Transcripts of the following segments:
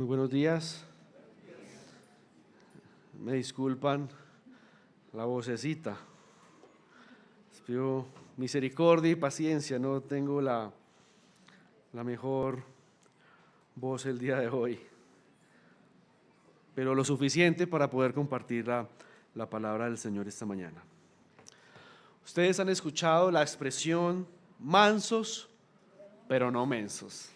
Muy buenos días. Me disculpan la vocecita. Les pido misericordia y paciencia. No tengo la mejor voz el día de hoy, pero lo suficiente para poder compartir la palabra del Señor esta mañana. Ustedes han escuchado la expresión mansos, pero no mensos.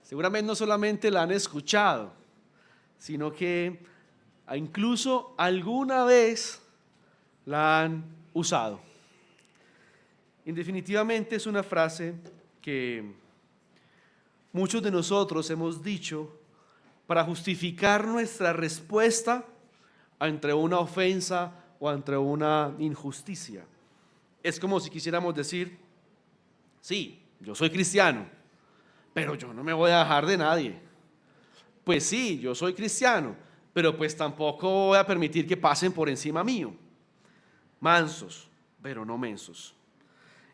Seguramente no solamente la han escuchado, sino que incluso alguna vez la han usado. Definitivamente es una frase que muchos de nosotros hemos dicho para justificar nuestra respuesta ante una ofensa o ante una injusticia. Es como si quisiéramos decir: sí, yo soy cristiano, pero yo no me voy a dejar de nadie. Pues sí, yo soy cristiano, pero pues tampoco voy a permitir que pasen por encima mío. Mansos, pero no mensos.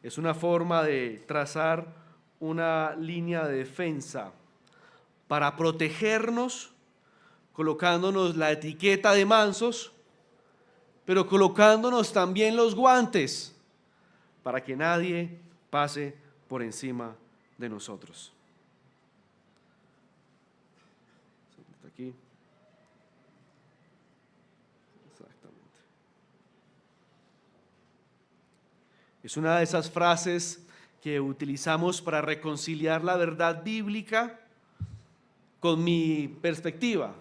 Es una forma de trazar una línea de defensa para protegernos, colocándonos la etiqueta de mansos, pero colocándonos también los guantes para que nadie pase por encima de nosotros. Aquí. Exactamente. Es una de esas frases que utilizamos para reconciliar la verdad bíblica con mi perspectiva.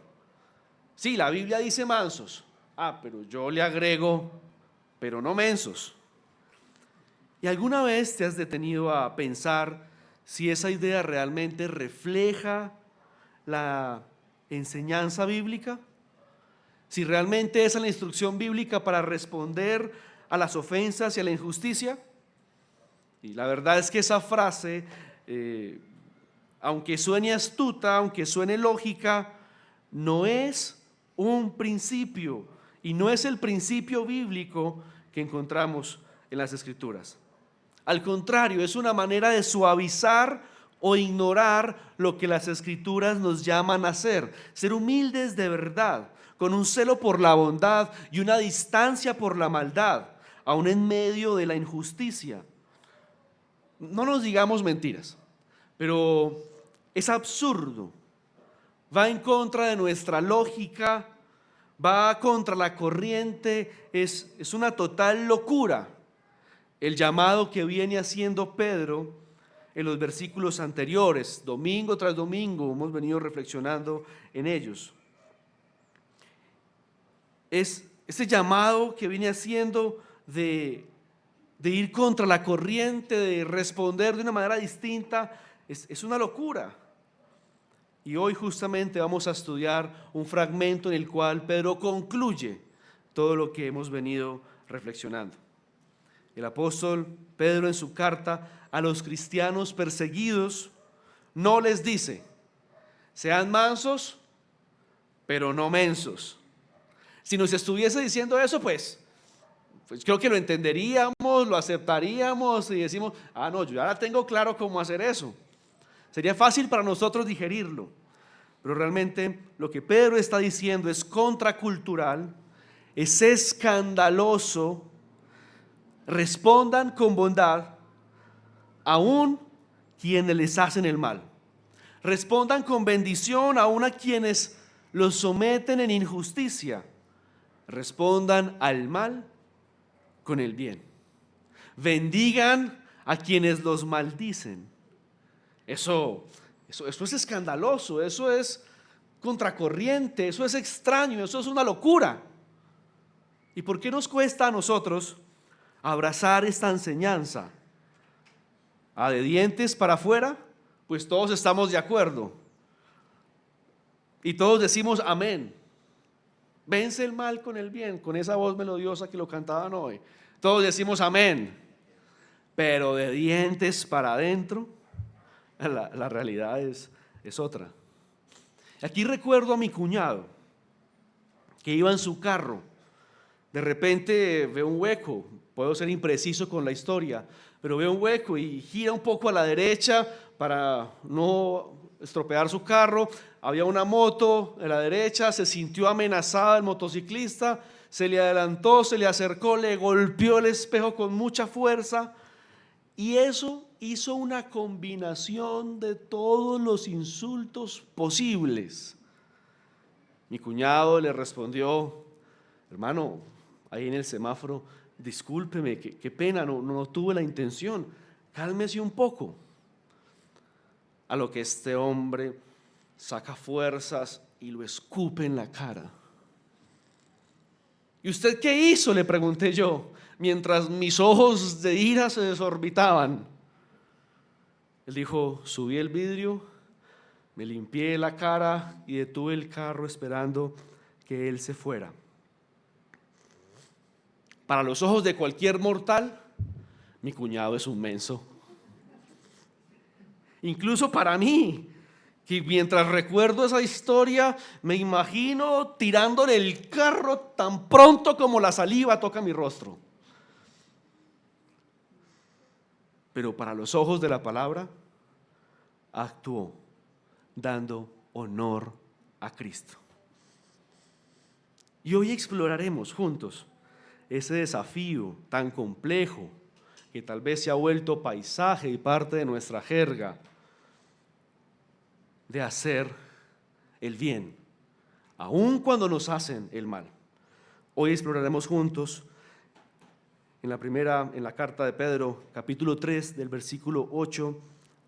Sí, la Biblia dice mansos. Pero yo le agrego, pero no mensos. ¿Y alguna vez te has detenido a pensar si esa idea realmente refleja la enseñanza bíblica? Si realmente esa es la instrucción bíblica para responder a las ofensas y a la injusticia. Y la verdad es que esa frase, aunque suene astuta, aunque suene lógica, no es un principio y no es el principio bíblico que encontramos en las Escrituras. Al contrario, es una manera de suavizar o ignorar lo que las Escrituras nos llaman a hacer. Ser humildes de verdad, con un celo por la bondad y una distancia por la maldad, aun en medio de la injusticia. No nos digamos mentiras, pero es absurdo, va en contra de nuestra lógica, va contra la corriente, es una total locura el llamado que viene haciendo Pedro en los versículos anteriores. Domingo tras domingo hemos venido reflexionando en ellos. Es ese llamado que viene haciendo de ir contra la corriente, de responder de una manera distinta, es una locura. Y hoy justamente vamos a estudiar un fragmento en el cual Pedro concluye todo lo que hemos venido reflexionando. El apóstol Pedro, en su carta a los cristianos perseguidos, no les dice: sean mansos, pero no mensos. Si nos estuviese diciendo eso, pues creo que lo entenderíamos, lo aceptaríamos y decimos: no, yo ya la tengo claro cómo hacer eso. Sería fácil para nosotros digerirlo. Pero realmente lo que Pedro está diciendo es contracultural, es escandaloso. Respondan con bondad aún quienes les hacen el mal. Respondan con bendición aún a quienes los someten en injusticia. Respondan al mal con el bien. Bendigan a quienes los maldicen. Eso es escandaloso, eso es contracorriente, eso es extraño, eso es una locura. ¿Y por qué nos cuesta a nosotros abrazar esta enseñanza? De dientes para afuera, pues todos estamos de acuerdo y todos decimos amén. Vence el mal con el bien, con esa voz melodiosa que lo cantaban hoy. Todos decimos amén, pero de dientes para adentro, la realidad es otra. Aquí recuerdo a mi cuñado que iba en su carro. De repente ve un hueco, puedo ser impreciso con la historia, pero ve un hueco y gira un poco a la derecha para no estropear su carro. Había una moto a la derecha, se sintió amenazada el motociclista, se le adelantó, se le acercó, le golpeó el espejo con mucha fuerza, y eso hizo una combinación de todos los insultos posibles. Mi cuñado le respondió: hermano, ahí en el semáforo, discúlpeme, qué pena, no tuve la intención, cálmese un poco. A lo que este hombre saca fuerzas y lo escupe en la cara. ¿Y usted qué hizo?, le pregunté yo, mientras mis ojos de ira se desorbitaban. Él dijo: subí el vidrio, me limpié la cara y detuve el carro esperando que él se fuera. Para los ojos de cualquier mortal, mi cuñado es un menso. Incluso para mí, que mientras recuerdo esa historia, me imagino tirándole el carro tan pronto como la saliva toca mi rostro. Pero para los ojos de la palabra, actuó dando honor a Cristo. Y hoy exploraremos juntos ese desafío tan complejo que tal vez se ha vuelto paisaje y parte de nuestra jerga, de hacer el bien, aun cuando nos hacen el mal. Hoy exploraremos juntos en la carta de Pedro, capítulo 3, del versículo 8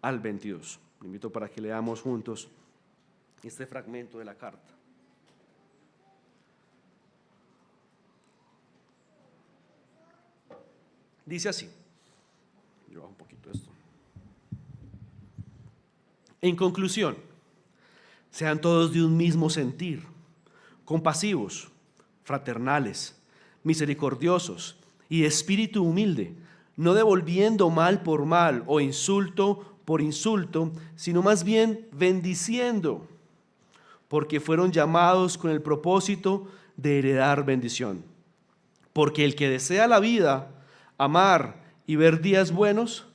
al 22. Le invito para que leamos juntos este fragmento de la carta. Dice así, yo bajo un poquito esto. En conclusión, sean todos de un mismo sentir, compasivos, fraternales, misericordiosos y de espíritu humilde, no devolviendo mal por mal o insulto por insulto, sino más bien bendiciendo, porque fueron llamados con el propósito de heredar bendición. Porque el que desea la vida, amar y ver días buenos,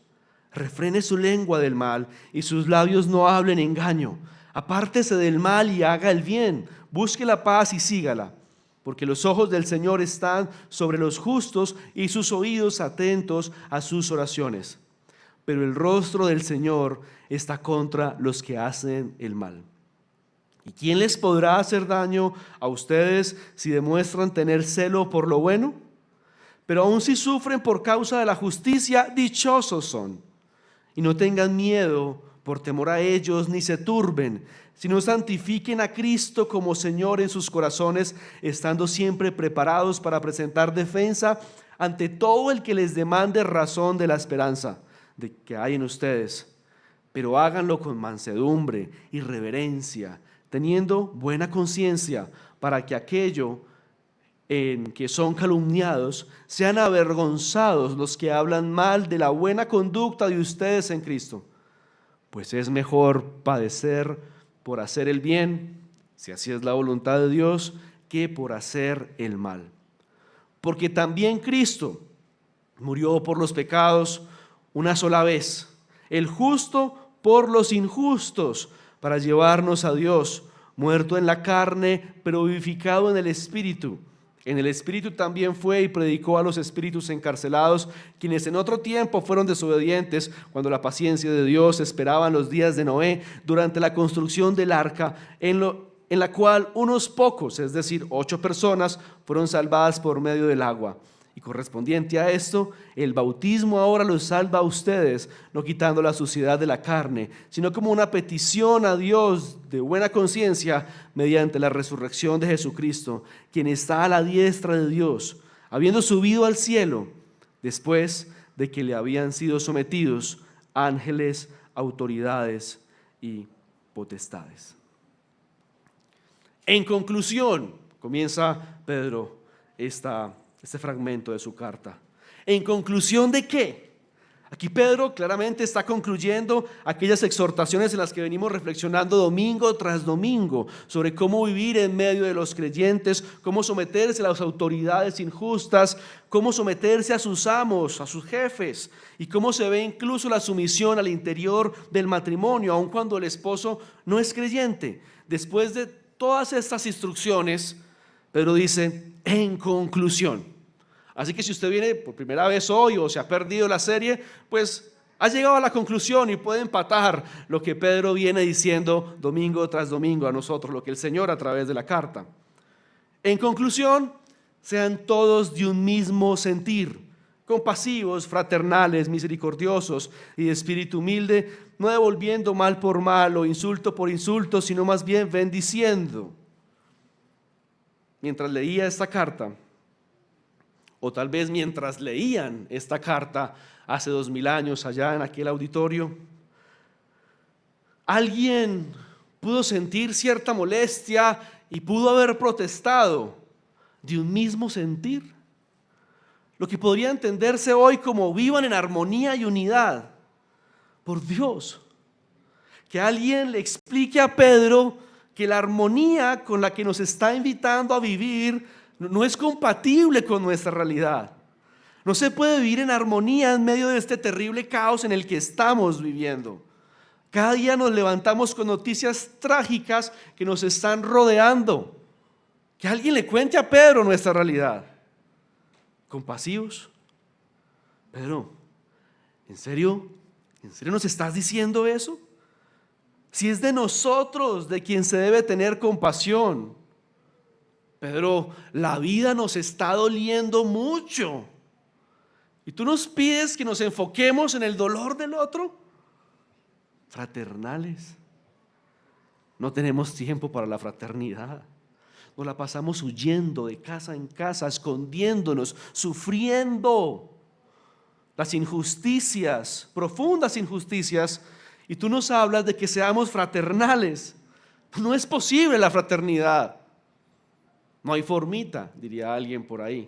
refrene su lengua del mal y sus labios no hablen engaño. Apártese del mal y haga el bien, busque la paz y sígala, porque los ojos del Señor están sobre los justos y sus oídos atentos a sus oraciones. Pero el rostro del Señor está contra los que hacen el mal. ¿Y quién les podrá hacer daño a ustedes si demuestran tener celo por lo bueno? Pero aun si sufren por causa de la justicia, dichosos son. Y no tengan miedo por temor a ellos, ni se turben, sino santifiquen a Cristo como Señor en sus corazones, estando siempre preparados para presentar defensa ante todo el que les demande razón de la esperanza de que hay en ustedes. Pero háganlo con mansedumbre y reverencia, teniendo buena conciencia, para que aquello en que son calumniados sean avergonzados los que hablan mal de la buena conducta de ustedes en Cristo. Pues es mejor padecer por hacer el bien, si así es la voluntad de Dios, que por hacer el mal. Porque también Cristo murió por los pecados una sola vez, el justo por los injustos, para llevarnos a Dios, muerto en la carne, pero vivificado en el Espíritu. En el Espíritu también fue y predicó a los espíritus encarcelados, quienes en otro tiempo fueron desobedientes, cuando la paciencia de Dios esperaban los días de Noé durante la construcción del arca, en la cual unos pocos, es decir, 8 personas, fueron salvadas por medio del agua. Y correspondiente a esto, el bautismo ahora los salva a ustedes, no quitando la suciedad de la carne, sino como una petición a Dios de buena conciencia mediante la resurrección de Jesucristo, quien está a la diestra de Dios, habiendo subido al cielo, después de que le habían sido sometidos ángeles, autoridades y potestades. En conclusión, comienza Pedro este fragmento de su carta. ¿En conclusión de qué? Aquí Pedro claramente está concluyendo aquellas exhortaciones en las que venimos reflexionando domingo tras domingo sobre cómo vivir en medio de los creyentes, cómo someterse a las autoridades injustas, cómo someterse a sus amos, a sus jefes, y cómo se ve incluso la sumisión al interior del matrimonio, aun cuando el esposo no es creyente. Después de todas estas instrucciones, Pedro dice, en conclusión. Así que si usted viene por primera vez hoy o se ha perdido la serie, pues ha llegado a la conclusión y puede empatar lo que Pedro viene diciendo domingo tras domingo a nosotros, lo que el Señor a través de la carta. En conclusión, sean todos de un mismo sentir, compasivos, fraternales, misericordiosos y de espíritu humilde, no devolviendo mal por mal o insulto por insulto, sino más bien bendiciendo. Mientras leía esta carta, o tal vez mientras leían esta carta hace 2000 años allá en aquel auditorio, alguien pudo sentir cierta molestia y pudo haber protestado de un mismo sentir. Lo que podría entenderse hoy como vivan en armonía y unidad. Por Dios, que alguien le explique a Pedro que la armonía con la que nos está invitando a vivir no es compatible con nuestra realidad. No se puede vivir en armonía en medio de este terrible caos en el que estamos viviendo. Cada día nos levantamos con noticias trágicas que nos están rodeando. Que alguien le cuente a Pedro nuestra realidad. Compasivos. Pedro, ¿en serio? ¿En serio nos estás diciendo eso? Si es de nosotros de quien se debe tener compasión. Pedro, la vida nos está doliendo mucho. ¿Y tú nos pides que nos enfoquemos en el dolor del otro? Fraternales. No tenemos tiempo para la fraternidad. Nos la pasamos huyendo de casa en casa, escondiéndonos, sufriendo las injusticias, profundas injusticias. Y tú nos hablas de que seamos fraternales. No es posible la fraternidad. No hay formita, diría alguien por ahí.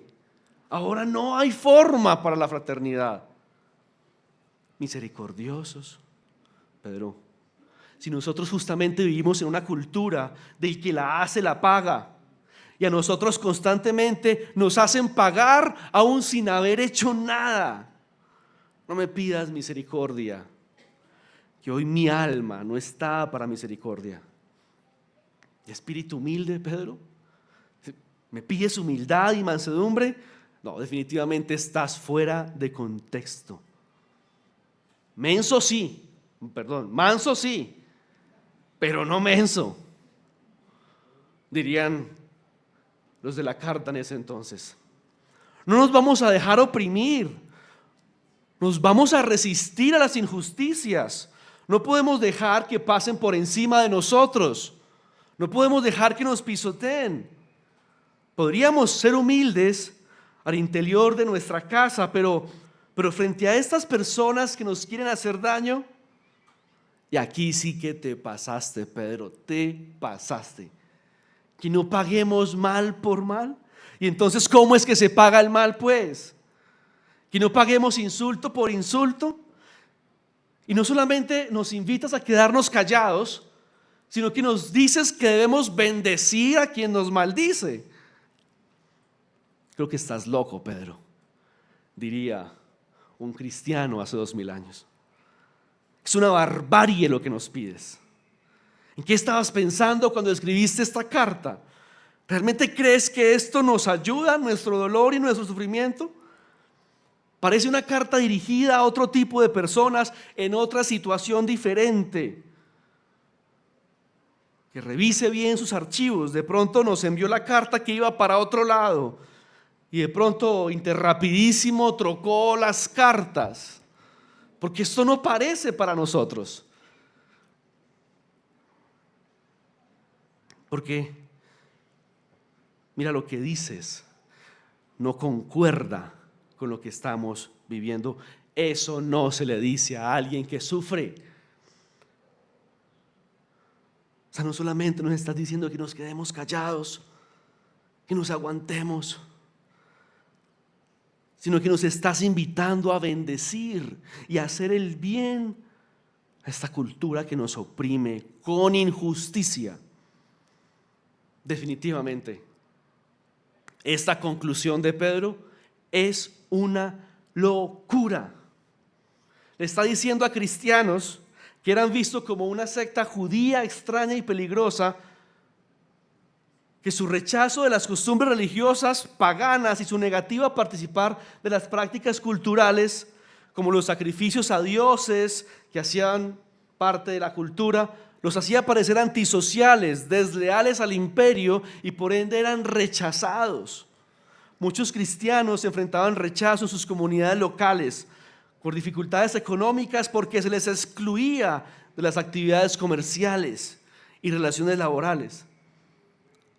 Ahora no hay forma para la fraternidad. Misericordiosos. Pedro, si nosotros justamente vivimos en una cultura del que la hace la paga, y a nosotros constantemente nos hacen pagar aún sin haber hecho nada, no me pidas misericordia, que hoy mi alma no está para misericordia. Espíritu humilde, Pedro, ¿me pides humildad y mansedumbre? No, definitivamente estás fuera de contexto. Manso sí, pero no menso, dirían los de la carta en ese entonces. No nos vamos a dejar oprimir, nos vamos a resistir a las injusticias. No podemos dejar que pasen por encima de nosotros, no podemos dejar que nos pisoteen. Podríamos ser humildes al interior de nuestra casa, pero frente a estas personas que nos quieren hacer daño, y aquí sí que te pasaste, Pedro, te pasaste. Que no paguemos mal por mal. Y entonces, ¿cómo es que se paga el mal, pues? Que no paguemos insulto por insulto. Y no solamente nos invitas a quedarnos callados, sino que nos dices que debemos bendecir a quien nos maldice. Creo que estás loco, Pedro, diría un cristiano hace 2000 años. Es una barbarie lo que nos pides. ¿En qué estabas pensando cuando escribiste esta carta? ¿Realmente crees que esto nos ayuda en nuestro dolor y nuestro sufrimiento? Parece una carta dirigida a otro tipo de personas en otra situación diferente. Que revise bien sus archivos. De pronto nos envió la carta que iba para otro lado y de pronto interrapidísimo trocó las cartas, porque esto no parece para nosotros. Porque mira, lo que dices no concuerda con lo que estamos viviendo. Eso no se le dice a alguien que sufre. O sea, no solamente nos estás diciendo que nos quedemos callados, que nos aguantemos. sino que nos estás invitando a bendecir y a hacer el bien a esta cultura que nos oprime con injusticia. Definitivamente, esta conclusión de Pedro es una locura. Le está diciendo a cristianos que eran vistos como una secta judía extraña y peligrosa, que su rechazo de las costumbres religiosas paganas y su negativa a participar de las prácticas culturales, como los sacrificios a dioses que hacían parte de la cultura, los hacía parecer antisociales, desleales al imperio y por ende eran rechazados. Muchos cristianos enfrentaban rechazo en sus comunidades locales por dificultades económicas, porque se les excluía de las actividades comerciales y relaciones laborales.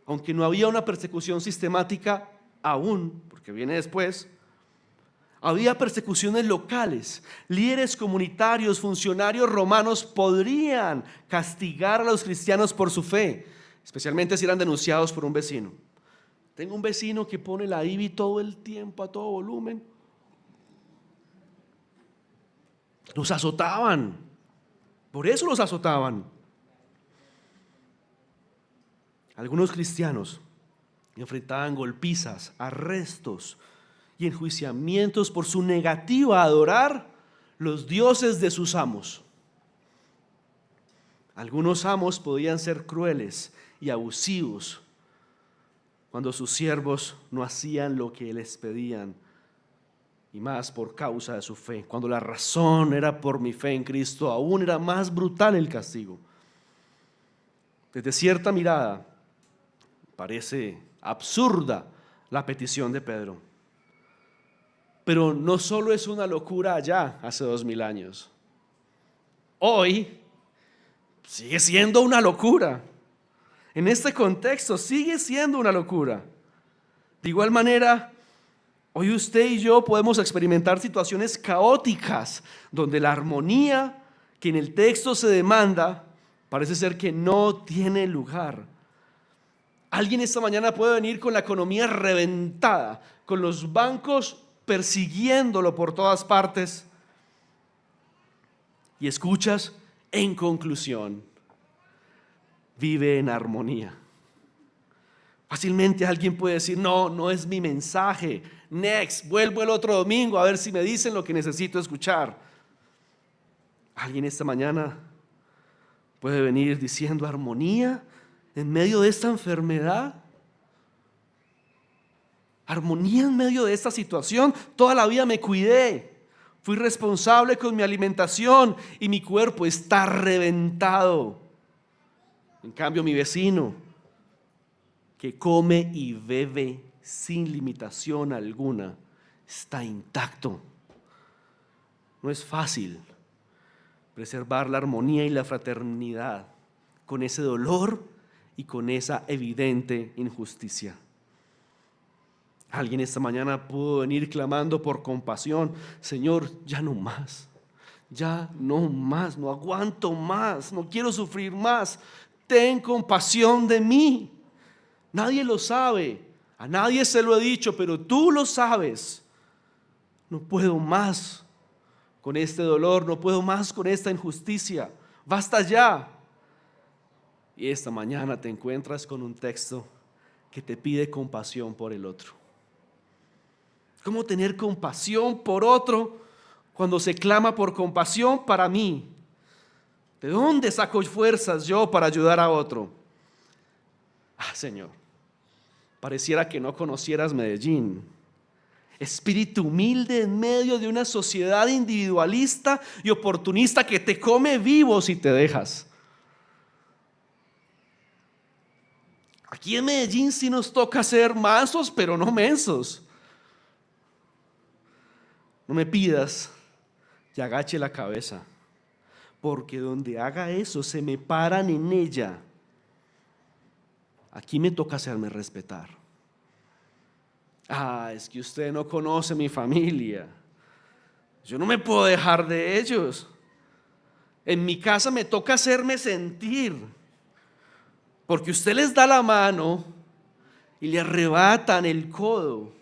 Aunque no había una persecución sistemática aún, porque viene después, había persecuciones locales. Líderes comunitarios, funcionarios romanos podrían castigar a los cristianos por su fe, especialmente si eran denunciados por un vecino. Tengo un vecino que pone la IBI todo el tiempo a todo volumen. Los azotaban, por eso los azotaban. Algunos cristianos enfrentaban golpizas, arrestos y enjuiciamientos por su negativa a adorar los dioses de sus amos. Algunos amos podían ser crueles y abusivos cuando sus siervos no hacían lo que les pedían, y más por causa de su fe. Cuando la razón era por mi fe en Cristo, aún era más brutal el castigo. Desde cierta mirada parece absurda la petición de Pedro, pero no solo es una locura allá hace 2000 años. Hoy sigue siendo una locura. En este contexto sigue siendo una locura. De igual manera, hoy usted y yo podemos experimentar situaciones caóticas donde la armonía que en el texto se demanda parece ser que no tiene lugar. Alguien esta mañana puede venir con la economía reventada, con los bancos persiguiéndolo por todas partes, y escuchas, en conclusión, vive en armonía. Fácilmente alguien puede decir, no es mi mensaje, next, vuelvo el otro domingo a ver si me dicen lo que necesito escuchar. Alguien esta mañana puede venir diciendo armonía en medio de esta enfermedad, armonía en medio de esta situación. Toda la vida me cuidé, fui responsable con mi alimentación y mi cuerpo está reventado. En cambio, mi vecino, que come y bebe sin limitación alguna, está intacto. No es fácil preservar la armonía y la fraternidad con ese dolor y con esa evidente injusticia. Alguien esta mañana pudo venir clamando por compasión. Señor, ya no más, no aguanto más, no quiero sufrir más. Ten compasión de mí. Nadie lo sabe, a nadie se lo he dicho, pero tú lo sabes. No puedo más con este dolor, no puedo más con esta injusticia. Basta ya. Y esta mañana te encuentras con un texto que te pide compasión por el otro. ¿Cómo tener compasión por otro cuando se clama por compasión para mí? ¿De dónde saco fuerzas yo para ayudar a otro? Señor, pareciera que no conocieras Medellín. Espíritu humilde en medio de una sociedad individualista y oportunista que te come vivo si te dejas. Aquí en Medellín sí nos toca ser mansos, pero no mensos. No me pidas que agache la cabeza, porque donde haga eso se me paran en ella. Aquí me toca hacerme respetar. Es que usted no conoce mi familia. Yo no me puedo dejar de ellos. En mi casa me toca hacerme sentir, porque usted les da la mano y le arrebatan el codo.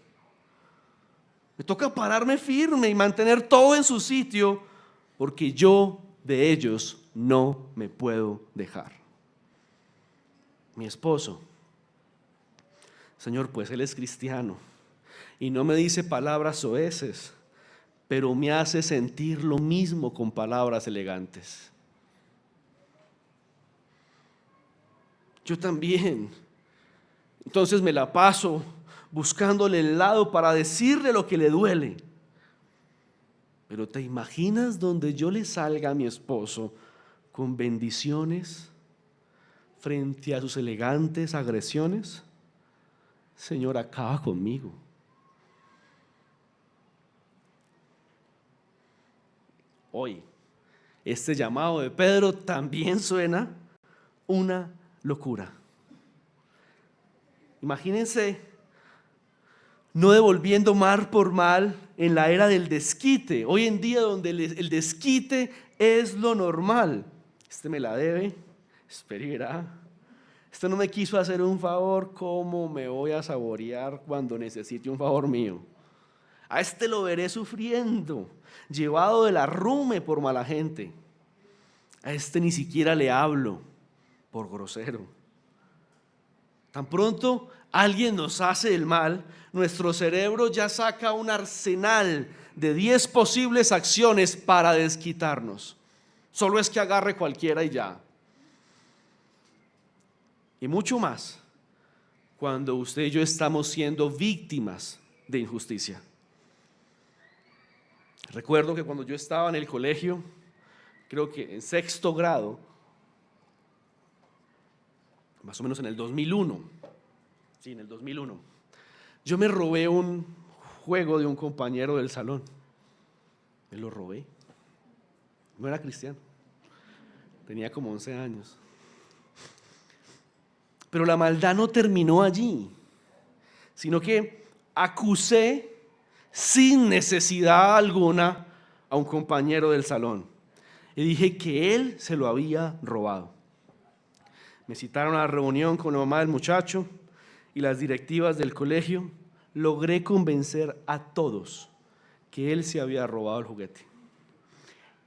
Me toca pararme firme y mantener todo en su sitio, porque yo de ellos no me puedo dejar. Mi esposo, Señor, pues él es cristiano y no me dice palabras soeces, pero me hace sentir lo mismo con palabras elegantes. Yo también. Entonces me la paso buscándole el lado para decirle lo que le duele. Pero ¿te imaginas donde yo le salga a mi esposo con bendiciones frente a sus elegantes agresiones? Señor, acaba conmigo. Hoy, este llamado de Pedro también suena una locura. Imagínense no devolviendo mal por mal en la era del desquite. Hoy en día donde el desquite es lo normal. Este me la debe, espera y verá. Este no me quiso hacer un favor, ¿cómo me voy a saborear cuando necesite un favor mío? A este lo veré sufriendo, llevado del arrume por mala gente. A este ni siquiera le hablo por grosero. Tan pronto alguien nos hace el mal, nuestro cerebro ya saca un arsenal de 10 posibles acciones para desquitarnos. Solo es que agarre cualquiera y ya. Y mucho más cuando usted y yo estamos siendo víctimas de injusticia. Recuerdo que cuando yo estaba en el colegio, creo que en 6º grado, más o menos en el 2001, sí, en el 2001, yo me robé un juego de un compañero del salón. Me lo robé. No era cristiano. Tenía como 11 años. Pero la maldad no terminó allí, sino que acusé sin necesidad alguna a un compañero del salón y dije que él se lo había robado. Me citaron a la reunión con la mamá del muchacho y las directivas del colegio. Logré convencer a todos que él se había robado el juguete,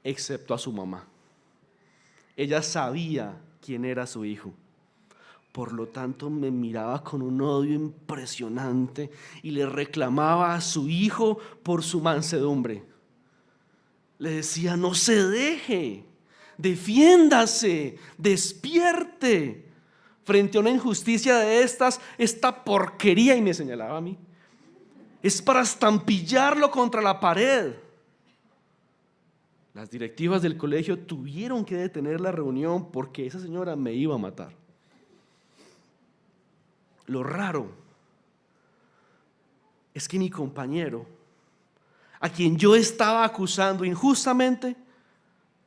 excepto a su mamá. Ella sabía quién era su hijo. Por lo tanto, me miraba con un odio impresionante y le reclamaba a su hijo por su mansedumbre. Le decía: no se deje, defiéndase, despierte frente a una injusticia de esta porquería, y me señalaba a mí. Es para estampillarlo contra la pared. Las directivas del colegio tuvieron que detener la reunión porque esa señora me iba a matar. Lo raro es que mi compañero, a quien yo estaba acusando injustamente,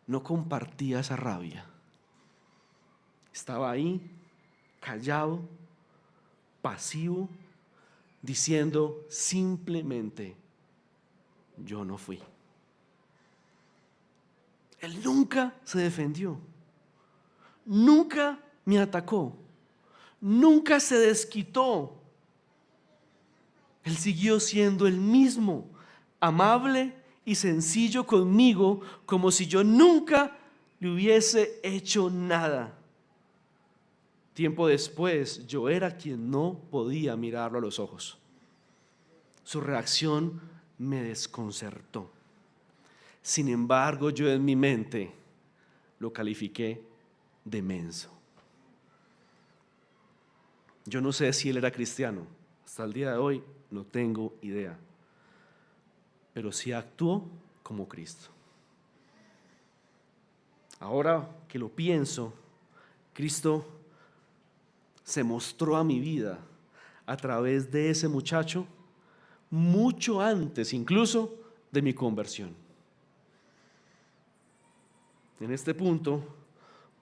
no compartía esa rabia. Estaba ahí, callado, pasivo, diciendo simplemente: yo no fui. Él nunca se defendió, nunca me atacó, nunca se desquitó. Él siguió siendo el mismo, amable y sencillo conmigo, como si yo nunca le hubiese hecho nada. Tiempo después, yo era quien no podía mirarlo a los ojos. Su reacción me desconcertó. Sin embargo, yo en mi mente lo califiqué de menso. Yo no sé si él era cristiano. Hasta el día de hoy no tengo idea. Pero sí actuó como Cristo. Ahora que lo pienso, Cristo se mostró a mi vida a través de ese muchacho mucho antes incluso de mi conversión. En este punto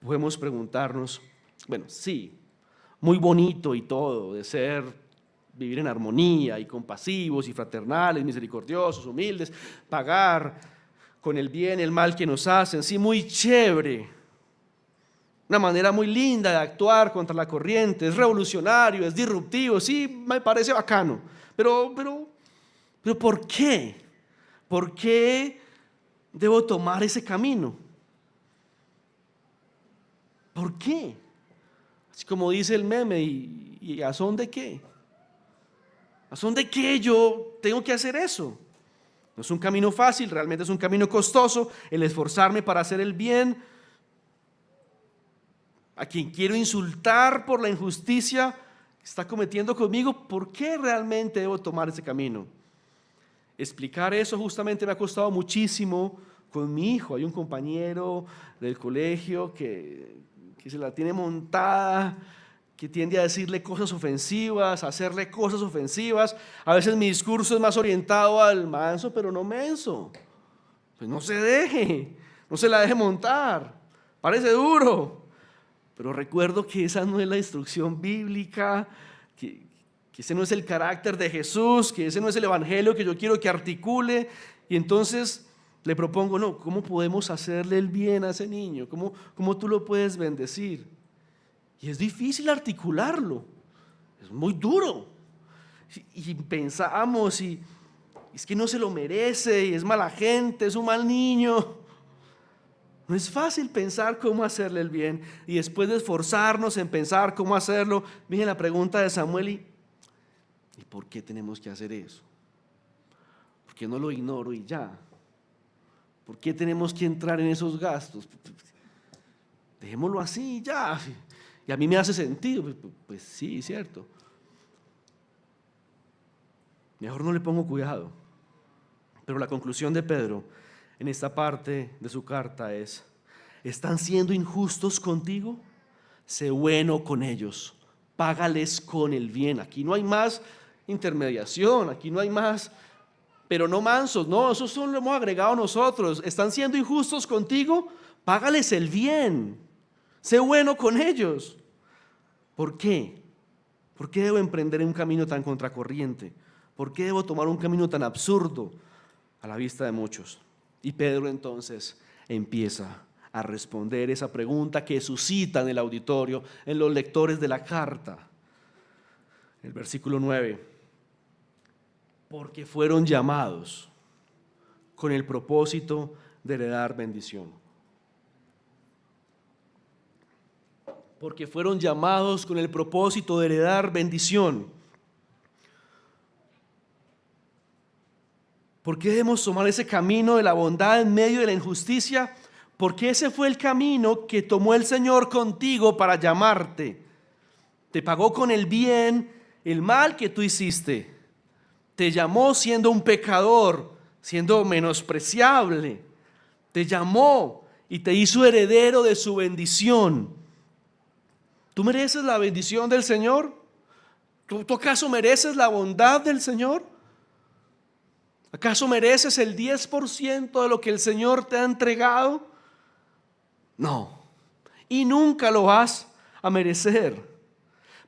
podemos preguntarnos, bueno, sí, muy bonito y todo, de vivir en armonía y compasivos y fraternales, misericordiosos, humildes, pagar con el bien el mal que nos hacen, sí, muy chévere. Una manera muy linda de actuar contra la corriente, es revolucionario, es disruptivo, sí, me parece bacano, pero Pero ¿por qué? ¿Por qué debo tomar ese camino? ¿Por qué? Así como dice el meme, ¿y a son de qué? ¿A son de qué yo tengo que hacer eso? No es un camino fácil, realmente es un camino costoso el esforzarme para hacer el bien a quien quiero insultar por la injusticia que está cometiendo conmigo. ¿Por qué realmente debo tomar ese camino? Explicar eso justamente me ha costado muchísimo con mi hijo. Hay un compañero del colegio que se la tiene montada, que tiende a decirle cosas ofensivas, a hacerle cosas ofensivas. A veces mi discurso es más orientado al manso, pero no menso. Pues no se deje, no se la deje montar. Parece duro, pero recuerdo que esa no es la instrucción bíblica, que ese no es el carácter de Jesús, que ese no es el evangelio que yo quiero que articule. Y entonces le propongo, no, ¿cómo podemos hacerle el bien a ese niño? ¿Cómo tú lo puedes bendecir? Y es difícil articularlo, es muy duro. Y pensamos, y es que no se lo merece, y es mala gente, es un mal niño. No es fácil pensar cómo hacerle el bien. Y después de esforzarnos en pensar cómo hacerlo, miren la pregunta de Samuel, ¿y por qué tenemos que hacer eso? ¿Por qué no lo ignoro y ya? ¿Por qué tenemos que entrar en esos gastos? Dejémoslo así y ya. Y a mí me hace sentido. Pues sí, cierto. Mejor no le pongo cuidado. Pero la conclusión de Pedro en esta parte de su carta es: ¿están siendo injustos contigo? Sé bueno con ellos, págales con el bien. Aquí no hay más intermediación, aquí no hay más, pero no mansos, no, eso solo lo hemos agregado nosotros. ¿Están siendo injustos contigo? Págales el bien, sé bueno con ellos. ¿Por qué? ¿Por qué debo emprender un camino tan contracorriente? ¿Por qué debo tomar un camino tan absurdo a la vista de muchos? Y Pedro entonces empieza a responder esa pregunta que suscita en el auditorio, en los lectores de la carta. El versículo 9: porque fueron llamados con el propósito de heredar bendición. Porque fueron llamados con el propósito de heredar bendición. ¿Por qué debemos tomar ese camino de la bondad en medio de la injusticia? Porque ese fue el camino que tomó el Señor contigo para llamarte. Te pagó con el bien el mal que tú hiciste. Te llamó siendo un pecador, siendo menospreciable. Te llamó y te hizo heredero de su bendición. ¿Tú mereces la bendición del Señor? ¿Tú acaso mereces la bondad del Señor? ¿Acaso mereces el 10% de lo que el Señor te ha entregado? No, y nunca lo vas a merecer.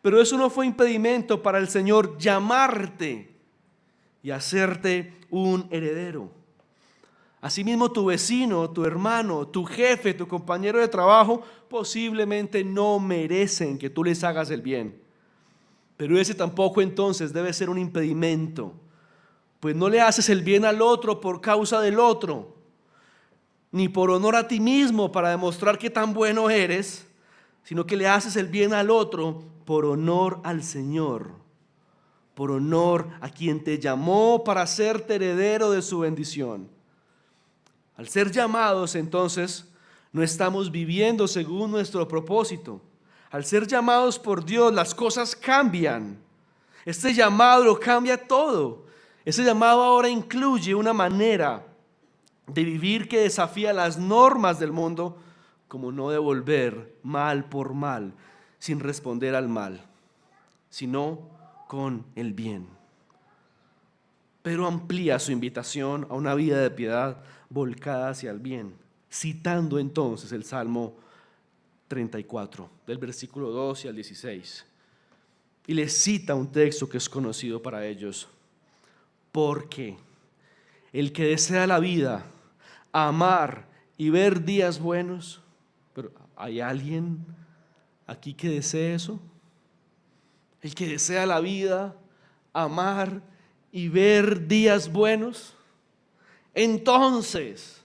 Pero eso no fue impedimento para el Señor llamarte y hacerte un heredero. Asimismo, tu vecino, tu hermano, tu jefe, tu compañero de trabajo posiblemente no merecen que tú les hagas el bien. Pero ese tampoco entonces debe ser un impedimento, pues no le haces el bien al otro por causa del otro, ni por honor a ti mismo para demostrar qué tan bueno eres, sino que le haces el bien al otro por honor al Señor, por honor a quien te llamó para hacerte heredero de su bendición. Al ser llamados, entonces, no estamos viviendo según nuestro propósito. Al ser llamados por Dios, las cosas cambian. Este llamado lo cambia todo. Ese llamado ahora incluye una manera de vivir que desafía las normas del mundo, como no devolver mal por mal, sin responder al mal, sino con el bien. Pero amplía su invitación a una vida de piedad volcada hacia el bien, citando entonces el Salmo 34, del versículo 12 al 16. Y les cita un texto que es conocido para ellos. Porque el que desea la vida, amar y ver días buenos, pero ¿hay alguien aquí que desee eso? El que desea la vida, amar y ver días buenos? Entonces,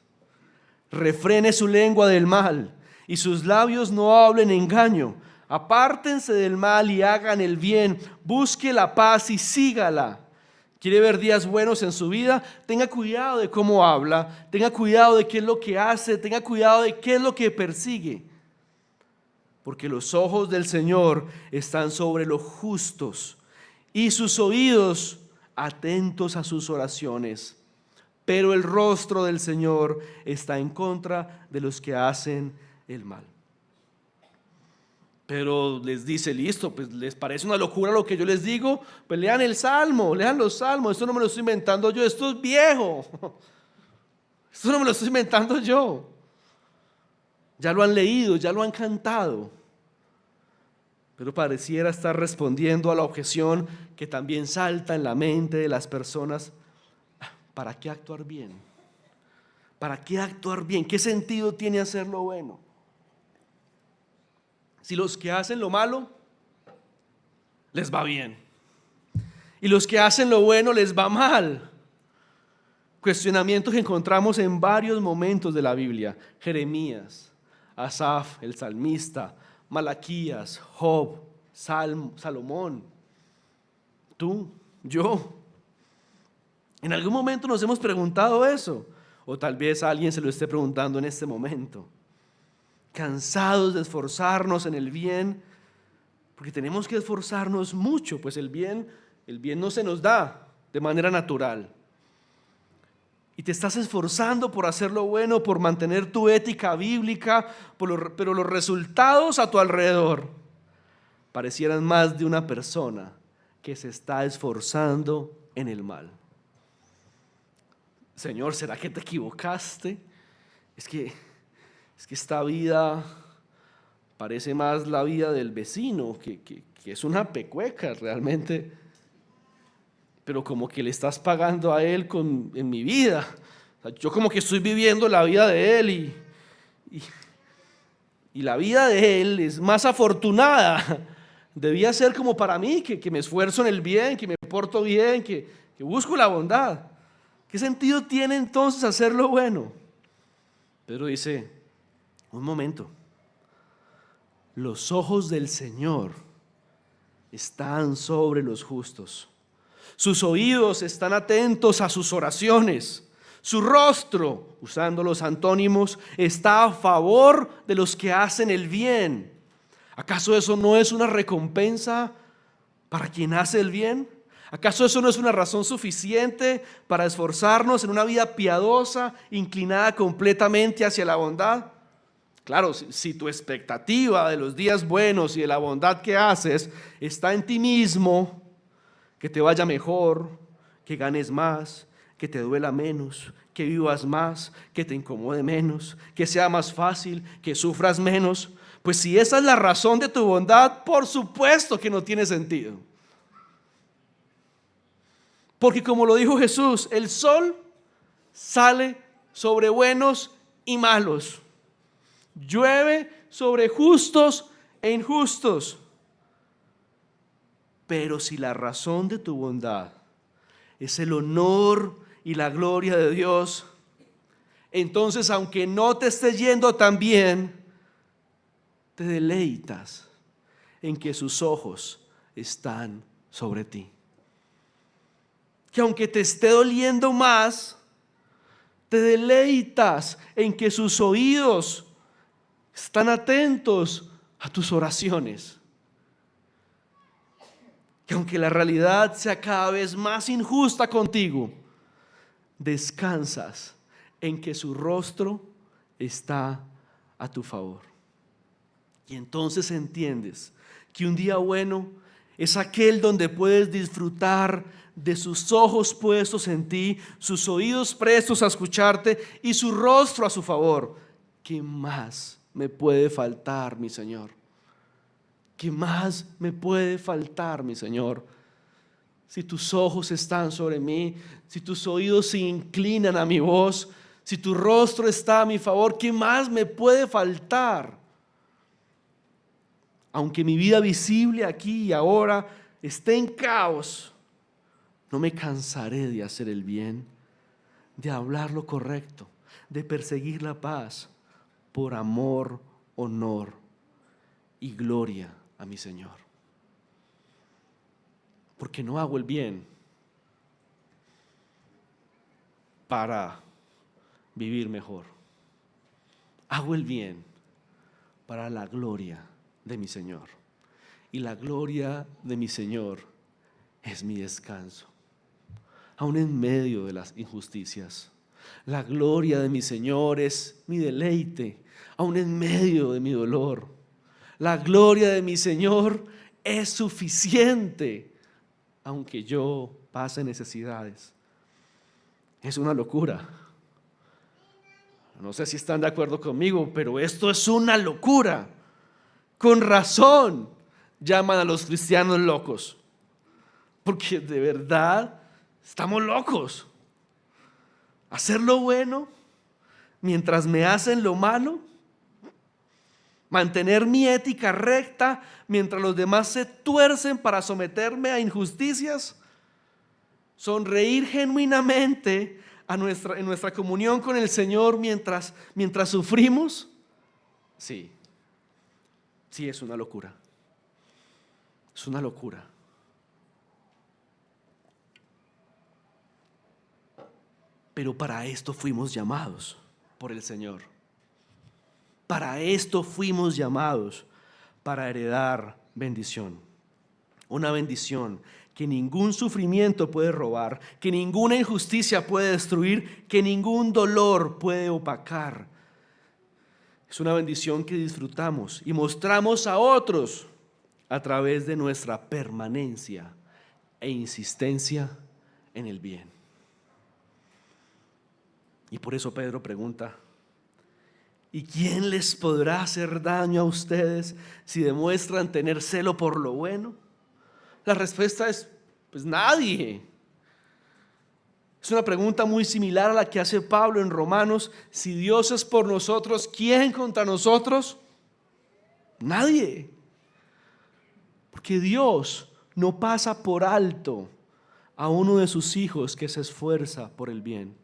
refrene su lengua del mal y sus labios no hablen engaño. Apártense del mal y hagan el bien. Busque la paz y sígala. ¿Quiere ver días buenos en su vida? Tenga cuidado de cómo habla, tenga cuidado de qué es lo que hace, tenga cuidado de qué es lo que persigue. Porque los ojos del Señor están sobre los justos y sus oídos atentos a sus oraciones. Pero el rostro del Señor está en contra de los que hacen el mal. Pero les dice, listo, pues les parece una locura lo que yo les digo, pues lean el Salmo, lean los Salmos, esto no me lo estoy inventando yo, esto es viejo, esto no me lo estoy inventando yo. Ya lo han leído, ya lo han cantado. Pero pareciera estar respondiendo a la objeción que también salta en la mente de las personas. ¿Para qué actuar bien? ¿Para qué actuar bien? ¿Qué sentido tiene hacer lo bueno? Si los que hacen lo malo les va bien y los que hacen lo bueno les va mal. Cuestionamientos que encontramos en varios momentos de la Biblia. Jeremías, Asaf, el salmista, Malaquías, Job, Salomón, tú, yo. En algún momento nos hemos preguntado eso, o tal vez alguien se lo esté preguntando en este momento. Cansados de esforzarnos en el bien, porque tenemos que esforzarnos mucho, pues el bien no se nos da de manera natural. Y te estás esforzando por hacer lo bueno, por mantener tu ética bíblica, pero los resultados a tu alrededor parecieran más de una persona que se está esforzando en el mal. Señor, ¿será que te equivocaste? Es que esta vida parece más la vida del vecino, que es una pecueca realmente, pero como que le estás pagando a él en mi vida. O sea, yo como que estoy viviendo la vida de él y la vida de él es más afortunada. Debía ser como para mí, que me esfuerzo en el bien, que me porto bien, que busco la bondad. ¿Qué sentido tiene entonces hacer lo bueno? Pedro dice, un momento, los ojos del Señor están sobre los justos. Sus oídos están atentos a sus oraciones. Su rostro, usando los antónimos, está a favor de los que hacen el bien. ¿Acaso eso no es una recompensa para quien hace el bien? ¿Acaso eso no es una razón suficiente para esforzarnos en una vida piadosa, inclinada completamente hacia la bondad? Claro, si tu expectativa de los días buenos y de la bondad que haces está en ti mismo, que te vaya mejor, que ganes más, que te duela menos, que vivas más, que te incomode menos, que sea más fácil, que sufras menos, pues si esa es la razón de tu bondad, por supuesto que no tiene sentido. Porque como lo dijo Jesús, el sol sale sobre buenos y malos. Llueve sobre justos e injustos. Pero si la razón de tu bondad es el honor y la gloria de Dios, entonces aunque no te esté yendo tan bien, te deleitas en que sus ojos están sobre ti. Que aunque te esté doliendo más, te deleitas en que sus oídos están atentos a tus oraciones. Que aunque la realidad sea cada vez más injusta contigo, descansas en que su rostro está a tu favor. Y entonces entiendes que un día bueno es aquel donde puedes disfrutar de sus ojos puestos en ti, sus oídos prestos a escucharte y su rostro a su favor. ¿Qué más me puede faltar, mi Señor? ¿Qué más me puede faltar, mi Señor? Si tus ojos están sobre mí, si tus oídos se inclinan a mi voz, si tu rostro está a mi favor, ¿qué más me puede faltar? Aunque mi vida visible aquí y ahora esté en caos, No me cansaré de hacer el bien, de hablar lo correcto, de perseguir la paz, por amor, honor y gloria a mi Señor. Porque no hago el bien para vivir mejor. Hago el bien para la gloria de mi Señor. Y la gloria de mi Señor es mi descanso, aun en medio de las injusticias. La gloria de mi Señor es mi deleite, aun en medio de mi dolor. La gloria de mi Señor es suficiente, aunque yo pase necesidades. Es una locura. No sé si están de acuerdo conmigo, pero esto es una locura. Con razón llaman a los cristianos locos, porque de verdad estamos locos. Hacer lo bueno mientras me hacen lo malo, mantener mi ética recta mientras los demás se tuercen para someterme a injusticias, sonreír genuinamente en nuestra comunión con el Señor mientras sufrimos. Sí, es una locura. Es una locura. Pero para esto fuimos llamados por el Señor. Para esto fuimos llamados, para heredar bendición. Una bendición que ningún sufrimiento puede robar, que ninguna injusticia puede destruir, que ningún dolor puede opacar. Es una bendición que disfrutamos y mostramos a otros a través de nuestra permanencia e insistencia en el bien. Y por eso Pedro pregunta: ¿y quién les podrá hacer daño a ustedes si demuestran tener celo por lo bueno? La respuesta es: pues nadie. Es una pregunta muy similar a la que hace Pablo en Romanos: si Dios es por nosotros, ¿quién contra nosotros? Nadie. Porque Dios no pasa por alto a uno de sus hijos que se esfuerza por el bien.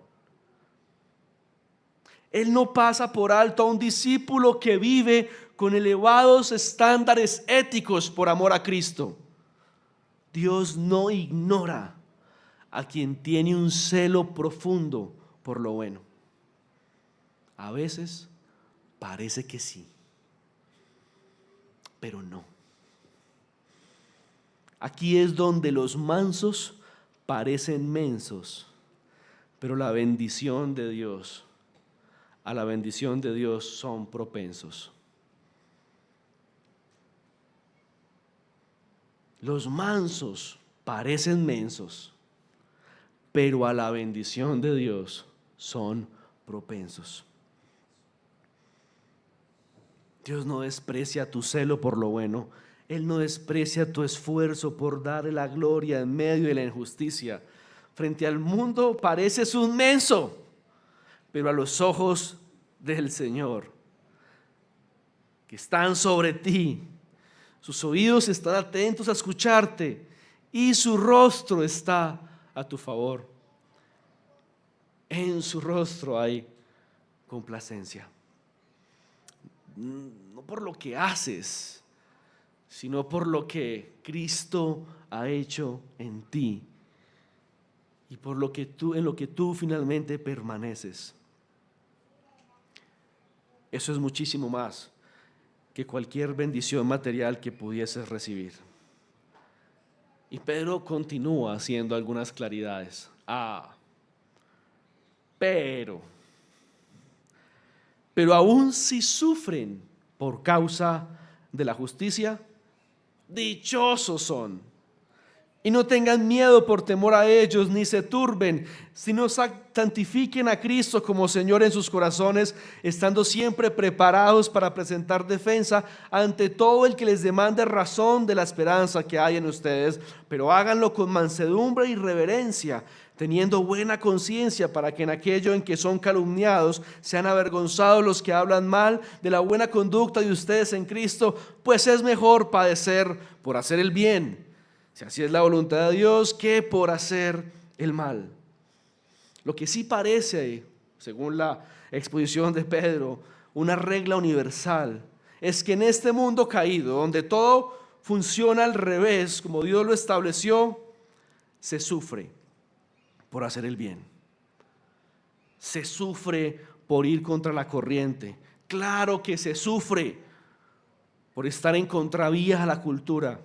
Él no pasa por alto a un discípulo que vive con elevados estándares éticos por amor a Cristo. Dios no ignora a quien tiene un celo profundo por lo bueno. A veces parece que sí, pero no. Aquí es donde los mansos parecen mensos, pero la bendición de Dios, a la bendición de Dios son propensos. Los mansos parecen mensos, pero a la bendición de Dios son propensos. Dios no desprecia tu celo por lo bueno. Él no desprecia tu esfuerzo por darle la gloria en medio de la injusticia. Frente al mundo pareces un menso, pero a los ojos del Señor, que están sobre ti, sus oídos están atentos a escucharte y su rostro está a tu favor. En su rostro hay complacencia. No por lo que haces, sino por lo que Cristo ha hecho en ti y por en lo que tú finalmente permaneces. Eso es muchísimo más que cualquier bendición material que pudieses recibir. Y Pedro continúa haciendo algunas claridades. Pero aún si sufren por causa de la justicia, dichosos son. Y no tengan miedo por temor a ellos, ni se turben, sino santifiquen a Cristo como Señor en sus corazones, estando siempre preparados para presentar defensa ante todo el que les demande razón de la esperanza que hay en ustedes, pero háganlo con mansedumbre y reverencia, teniendo buena conciencia, para que en aquello en que son calumniados sean avergonzados los que hablan mal de la buena conducta de ustedes en Cristo, pues es mejor padecer por hacer el bien, Si así es la voluntad de Dios, ¿qué por hacer el mal? Lo que sí parece, según la exposición de Pedro, una regla universal, es que en este mundo caído, donde todo funciona al revés, como Dios lo estableció, se sufre por hacer el bien. Se sufre por ir contra la corriente. Claro que se sufre por estar en contravía a la cultura.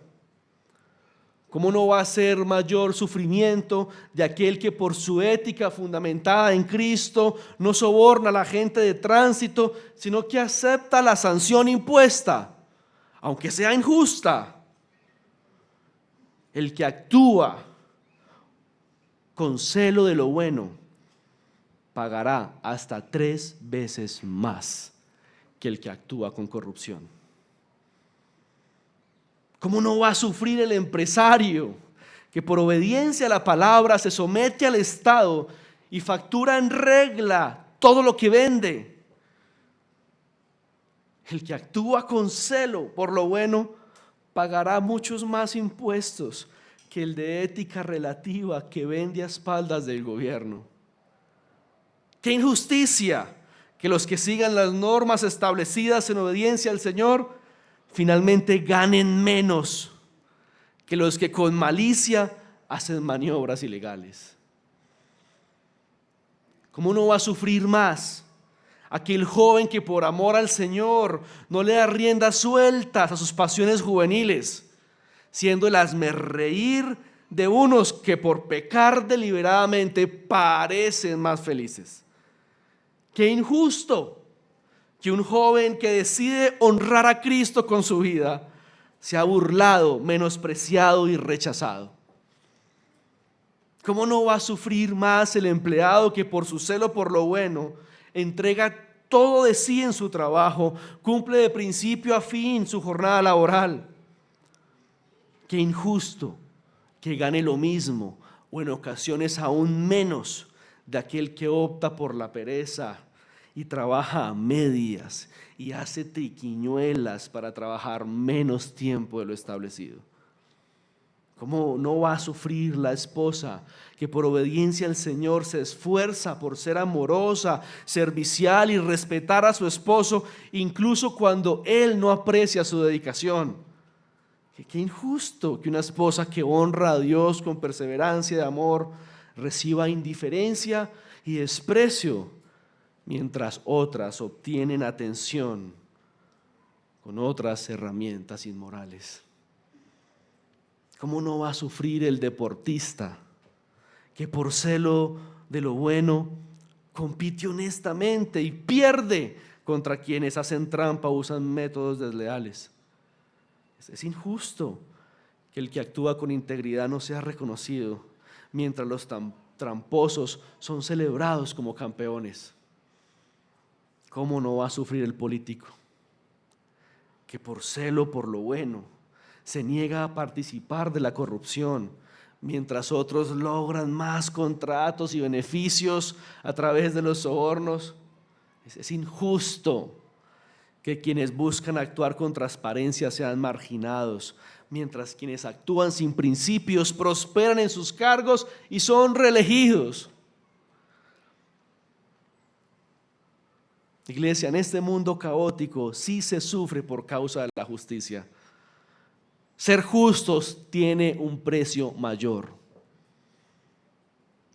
¿Cómo no va a ser mayor sufrimiento de aquel que por su ética fundamentada en Cristo no soborna a la gente de tránsito, sino que acepta la sanción impuesta, aunque sea injusta? El que actúa con celo de lo bueno pagará hasta 3 veces más que el que actúa con corrupción. ¿Cómo no va a sufrir el empresario que por obediencia a la palabra se somete al Estado y factura en regla todo lo que vende? El que actúa con celo por lo bueno pagará muchos más impuestos que el de ética relativa que vende a espaldas del gobierno. ¡Qué injusticia! Que los que sigan las normas establecidas en obediencia al Señor finalmente ganen menos que los que con malicia hacen maniobras ilegales. ¿Cómo no va a sufrir más aquel joven que por amor al Señor no le da riendas sueltas a sus pasiones juveniles, siendo el hazmerreír de unos que por pecar deliberadamente parecen más felices? ¡Qué injusto que un joven que decide honrar a Cristo con su vida sea burlado, menospreciado y rechazado! ¿Cómo no va a sufrir más el empleado que por su celo por lo bueno entrega todo de sí en su trabajo, cumple de principio a fin su jornada laboral? Qué injusto que gane lo mismo o en ocasiones aún menos de aquel que opta por la pereza y trabaja a medias y hace triquiñuelas para trabajar menos tiempo de lo establecido. ¿Cómo no va a sufrir la esposa que por obediencia al Señor se esfuerza por ser amorosa, servicial y respetar a su esposo, incluso cuando él no aprecia su dedicación? Qué injusto que una esposa que honra a Dios con perseverancia de amor reciba indiferencia y desprecio, mientras otras obtienen atención con otras herramientas inmorales. ¿Cómo no va a sufrir el deportista que por celo de lo bueno compite honestamente y pierde contra quienes hacen trampa o usan métodos desleales? Es injusto que el que actúa con integridad no sea reconocido, mientras los tramposos son celebrados como campeones. ¿Cómo no va a sufrir el político que por celo por lo bueno se niega a participar de la corrupción, mientras otros logran más contratos y beneficios a través de los sobornos? Es injusto que quienes buscan actuar con transparencia sean marginados, mientras quienes actúan sin principios prosperan en sus cargos y son reelegidos. Iglesia, en este mundo caótico sí se sufre por causa de la justicia. Ser justos tiene un precio mayor.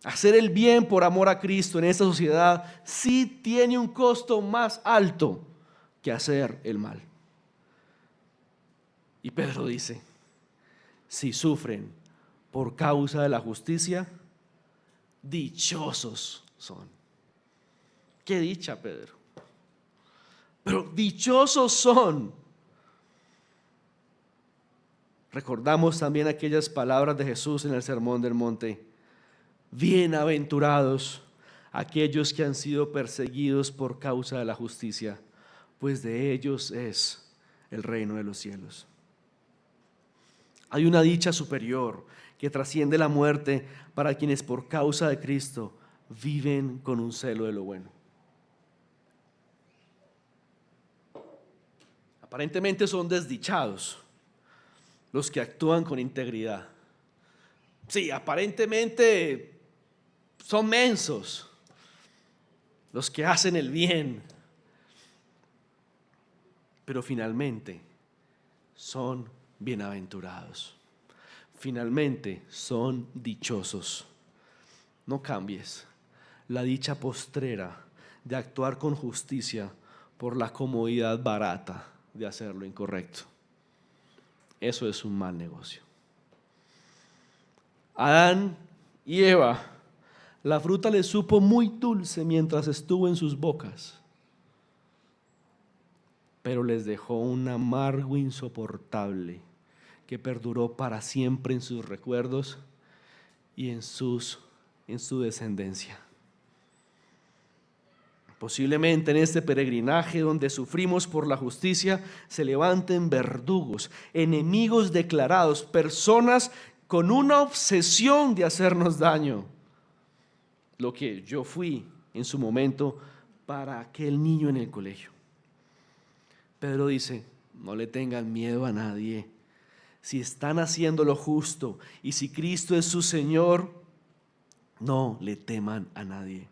Hacer el bien por amor a Cristo en esta sociedad sí tiene un costo más alto que hacer el mal. Y Pedro dice, si sufren por causa de la justicia, dichosos son. Qué dicha, Pedro. Pero dichosos son. Recordamos también aquellas palabras de Jesús en el Sermón del Monte. Bienaventurados aquellos que han sido perseguidos por causa de la justicia, pues de ellos es el reino de los cielos. Hay una dicha superior que trasciende la muerte para quienes por causa de Cristo viven con un celo de lo bueno. Aparentemente son desdichados los que actúan con integridad, Sí, aparentemente son mensos los que hacen el bien, pero finalmente son bienaventurados. Finalmente son dichosos. No cambies la dicha postrera de actuar con justicia por la comodidad barata de hacer lo incorrecto. Eso es un mal negocio. Adán y Eva, la fruta les supo muy dulce mientras estuvo en sus bocas, pero les dejó un amargo insoportable que perduró para siempre en sus recuerdos y en su descendencia. Posiblemente en este peregrinaje donde sufrimos por la justicia se levanten verdugos, enemigos declarados, personas con una obsesión de hacernos daño. Lo que yo fui en su momento para aquel niño en el colegio. Pedro dice, no le tengan miedo a nadie. Si están haciendo lo justo y si Cristo es su Señor, no le teman a nadie.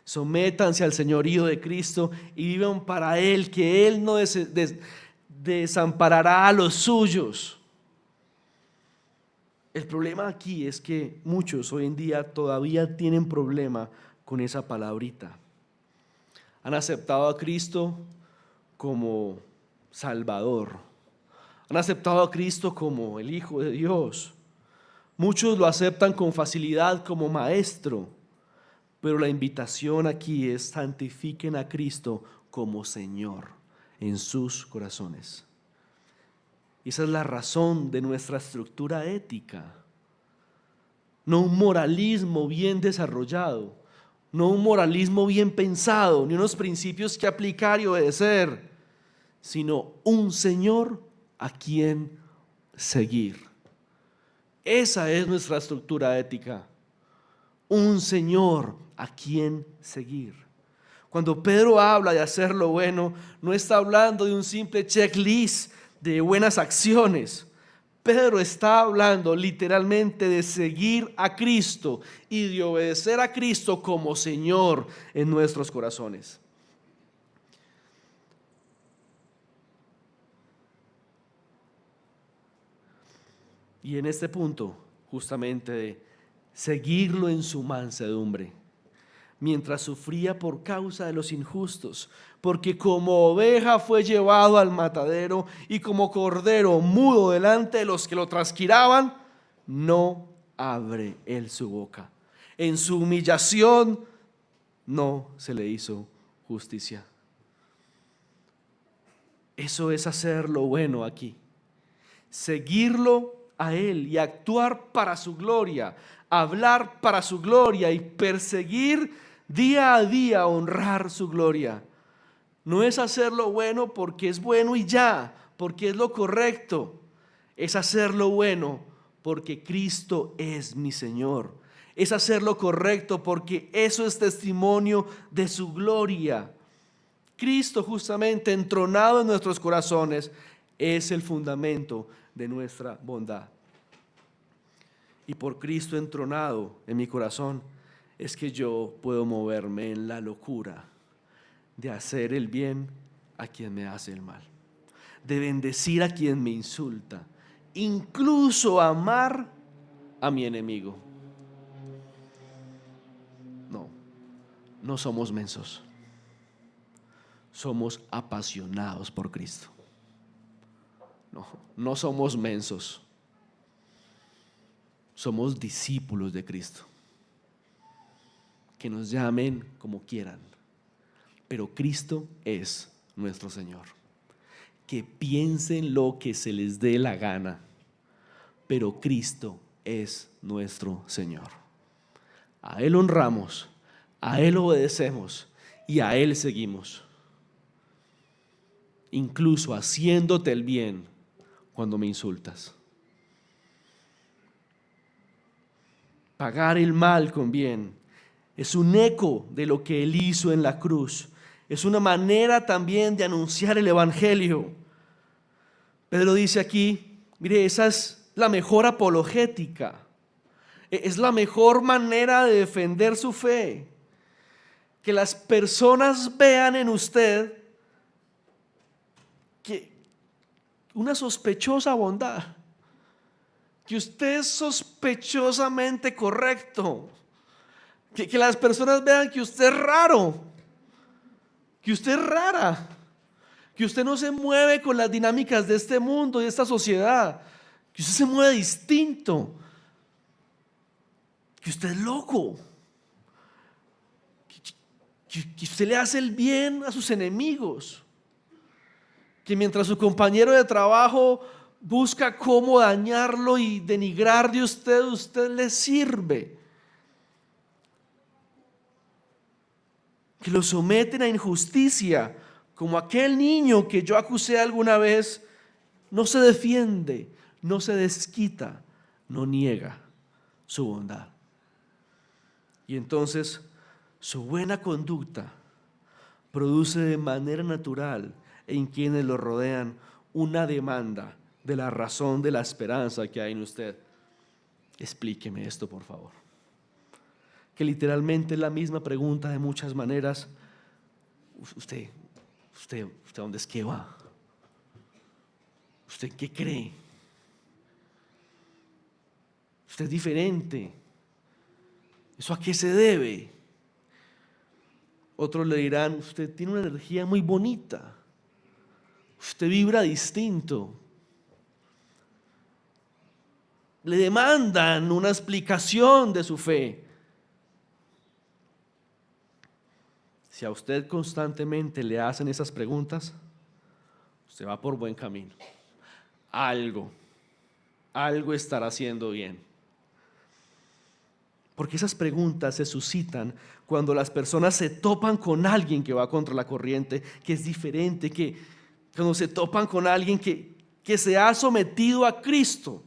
Sométanse al señorío de Cristo y vivan para Él, que Él no desamparará a los suyos. El problema aquí es que muchos hoy en día todavía tienen problema con esa palabrita. Han aceptado a Cristo como Salvador. Han aceptado a Cristo como el Hijo de Dios. Muchos lo aceptan con facilidad como Maestro. Pero la invitación aquí es: santifiquen a Cristo como Señor en sus corazones. Esa es la razón de nuestra estructura ética. No un moralismo bien desarrollado, no un moralismo bien pensado, ni unos principios que aplicar y obedecer, sino un Señor a quien seguir. Esa es nuestra estructura ética. Un Señor a quien seguir. Cuando Pedro habla de hacer lo bueno, no está hablando de un simple checklist de buenas acciones. Pedro está hablando literalmente de seguir a Cristo y de obedecer a Cristo como Señor en nuestros corazones. Y en este punto, justamente de seguirlo en su mansedumbre, mientras sufría por causa de los injustos, porque como oveja fue llevado al matadero y como cordero mudo delante de los que lo trasquiraban, no abre él su boca. En su humillación no se le hizo justicia. Eso es hacer lo bueno aquí. Seguirlo a Él y actuar para su gloria, hablar para su gloria y perseguir día a día honrar su gloria. No es hacer lo bueno porque es bueno y ya, porque es lo correcto. Es hacer lo bueno porque Cristo es mi Señor. Es hacer lo correcto porque eso es testimonio de su gloria. Cristo, justamente entronado en nuestros corazones, es el fundamento de nuestra bondad. Y por Cristo entronado en mi corazón es que yo puedo moverme en la locura de hacer el bien a quien me hace el mal, de bendecir a quien me insulta, incluso amar a mi enemigo. No somos mensos, somos apasionados por Cristo. No somos mensos, somos discípulos de Cristo. Que nos llamen como quieran, pero Cristo es nuestro Señor. Que piensen lo que se les dé la gana, pero Cristo es nuestro Señor. A Él honramos, a Él obedecemos y a Él seguimos. Incluso haciéndote el bien cuando me insultas. Pagar el mal con bien es un eco de lo que Él hizo en la cruz. Es una manera también de anunciar el Evangelio. Pedro dice aquí, mire, esa es la mejor apologética. Es la mejor manera de defender su fe. Que las personas vean en usted que una sospechosa bondad, que usted es sospechosamente correcto, que las personas vean que usted es raro, que usted es rara, que usted no se mueve con las dinámicas de este mundo y de esta sociedad, que usted se mueve distinto, que usted es loco, que usted le hace el bien a sus enemigos, que mientras su compañero de trabajo busca cómo dañarlo y denigrar de usted, usted le sirve. Que lo someten a injusticia, como aquel niño que yo acusé alguna vez, no se defiende, no se desquita, no niega su bondad. Y entonces su buena conducta produce de manera natural en quienes lo rodean una demanda de la razón de la esperanza que hay en usted. Explíqueme esto, por favor. Que literalmente es la misma pregunta de muchas maneras. ¿Usted dónde es que va? ¿Usted qué cree? Usted es diferente. ¿Eso a qué se debe? Otros le dirán, usted tiene una energía muy bonita. Usted vibra distinto. Le demandan una explicación de su fe. Si a usted constantemente le hacen esas preguntas, usted va por buen camino. Algo estará haciendo bien. Porque esas preguntas se suscitan cuando las personas se topan con alguien que va contra la corriente, que es diferente, cuando se topan con alguien que se ha sometido a Cristo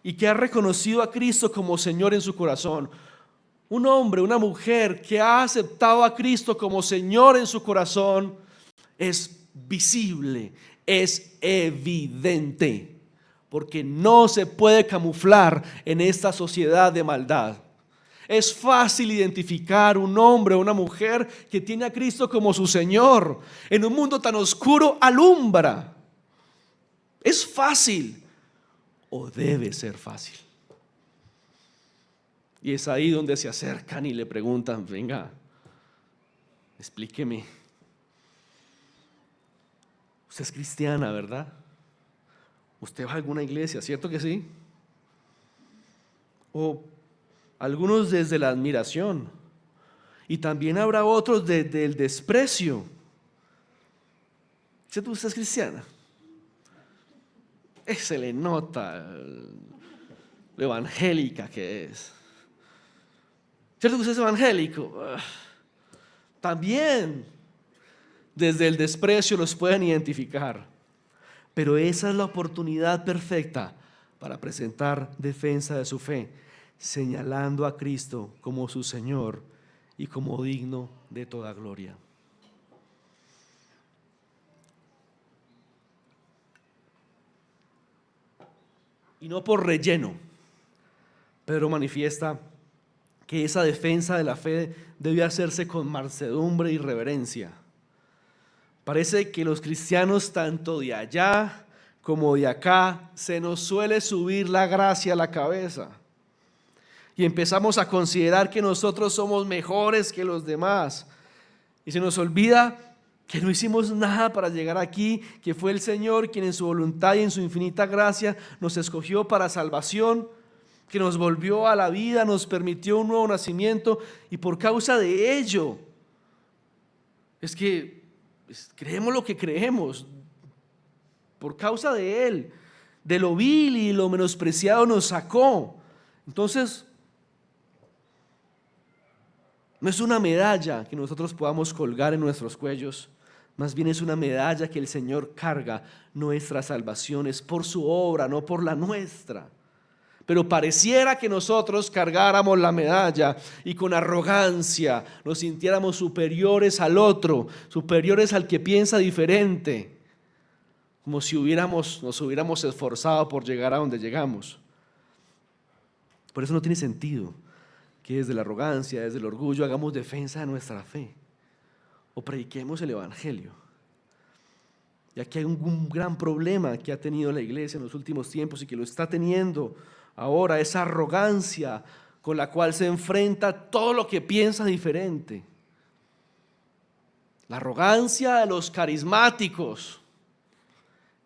y que ha reconocido a Cristo como Señor en su corazón. Un hombre, una mujer que ha aceptado a Cristo como Señor en su corazón es visible, es evidente, porque no se puede camuflar en esta sociedad de maldad. Es fácil identificar un hombre o una mujer que tiene a Cristo como su Señor. En un mundo tan oscuro alumbra. Es fácil, o debe ser fácil. Y es ahí donde se acercan y le preguntan, venga, explíqueme. Usted es cristiana, ¿verdad? ¿Usted va a alguna iglesia? ¿Cierto que sí? O algunos desde la admiración. Y también habrá otros desde el desprecio. ¿Cierto? ¿Usted es cristiana? Se le nota lo evangélica que es. ¿Cierto que usted es evangélico? También desde el desprecio los pueden identificar. Pero esa es la oportunidad perfecta para presentar defensa de su fe, señalando a Cristo como su Señor y como digno de toda gloria. Y no por relleno, Pedro manifiesta que esa defensa de la fe debe hacerse con mansedumbre y reverencia. Parece que los cristianos, tanto de allá como de acá, se nos suele subir la gracia a la cabeza y empezamos a considerar que nosotros somos mejores que los demás, y se nos olvida que no hicimos nada para llegar aquí, que fue el Señor quien en su voluntad y en su infinita gracia nos escogió para salvación, que nos volvió a la vida, nos permitió un nuevo nacimiento, y por causa de ello es que creemos lo que creemos. Por causa de Él, de lo vil y lo menospreciado nos sacó. Entonces, no es una medalla que nosotros podamos colgar en nuestros cuellos, más bien es una medalla que el Señor carga. Nuestra salvación es por su obra, no por la nuestra. Pero pareciera que nosotros cargáramos la medalla y con arrogancia nos sintiéramos superiores al otro, superiores al que piensa diferente, como si nos hubiéramos esforzado por llegar a donde llegamos. Por eso no tiene sentido que desde la arrogancia, desde el orgullo, hagamos defensa de nuestra fe o prediquemos el evangelio. Y aquí hay un gran problema que ha tenido la iglesia en los últimos tiempos y que lo está teniendo ahora, esa arrogancia con la cual se enfrenta todo lo que piensa diferente. La arrogancia de los carismáticos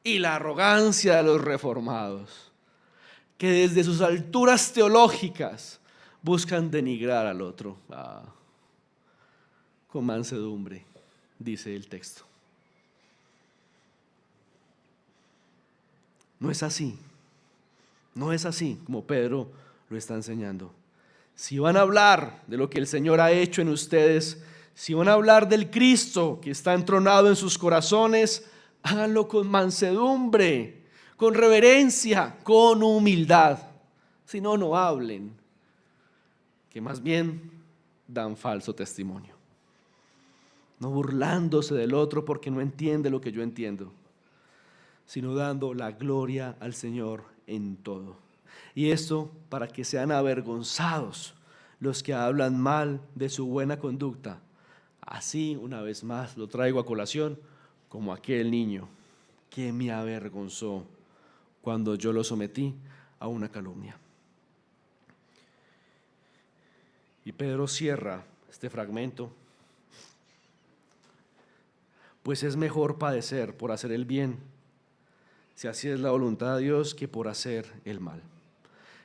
y la arrogancia de los reformados, que desde sus alturas teológicas buscan denigrar al otro. Con mansedumbre, dice el texto. No es así. No es así como Pedro lo está enseñando. Si van a hablar de lo que el Señor ha hecho en ustedes, si van a hablar del Cristo que está entronado en sus corazones, háganlo con mansedumbre, con reverencia, con humildad. Si no, no hablen, que más bien dan falso testimonio. No burlándose del otro porque no entiende lo que yo entiendo, sino dando la gloria al Señor en todo. Y esto para que sean avergonzados los que hablan mal de su buena conducta. Así, una vez más, lo traigo a colación, como aquel niño que me avergonzó cuando yo lo sometí a una calumnia. Y Pedro cierra este fragmento: pues es mejor padecer por hacer el bien, si así es la voluntad de Dios, que por hacer el mal.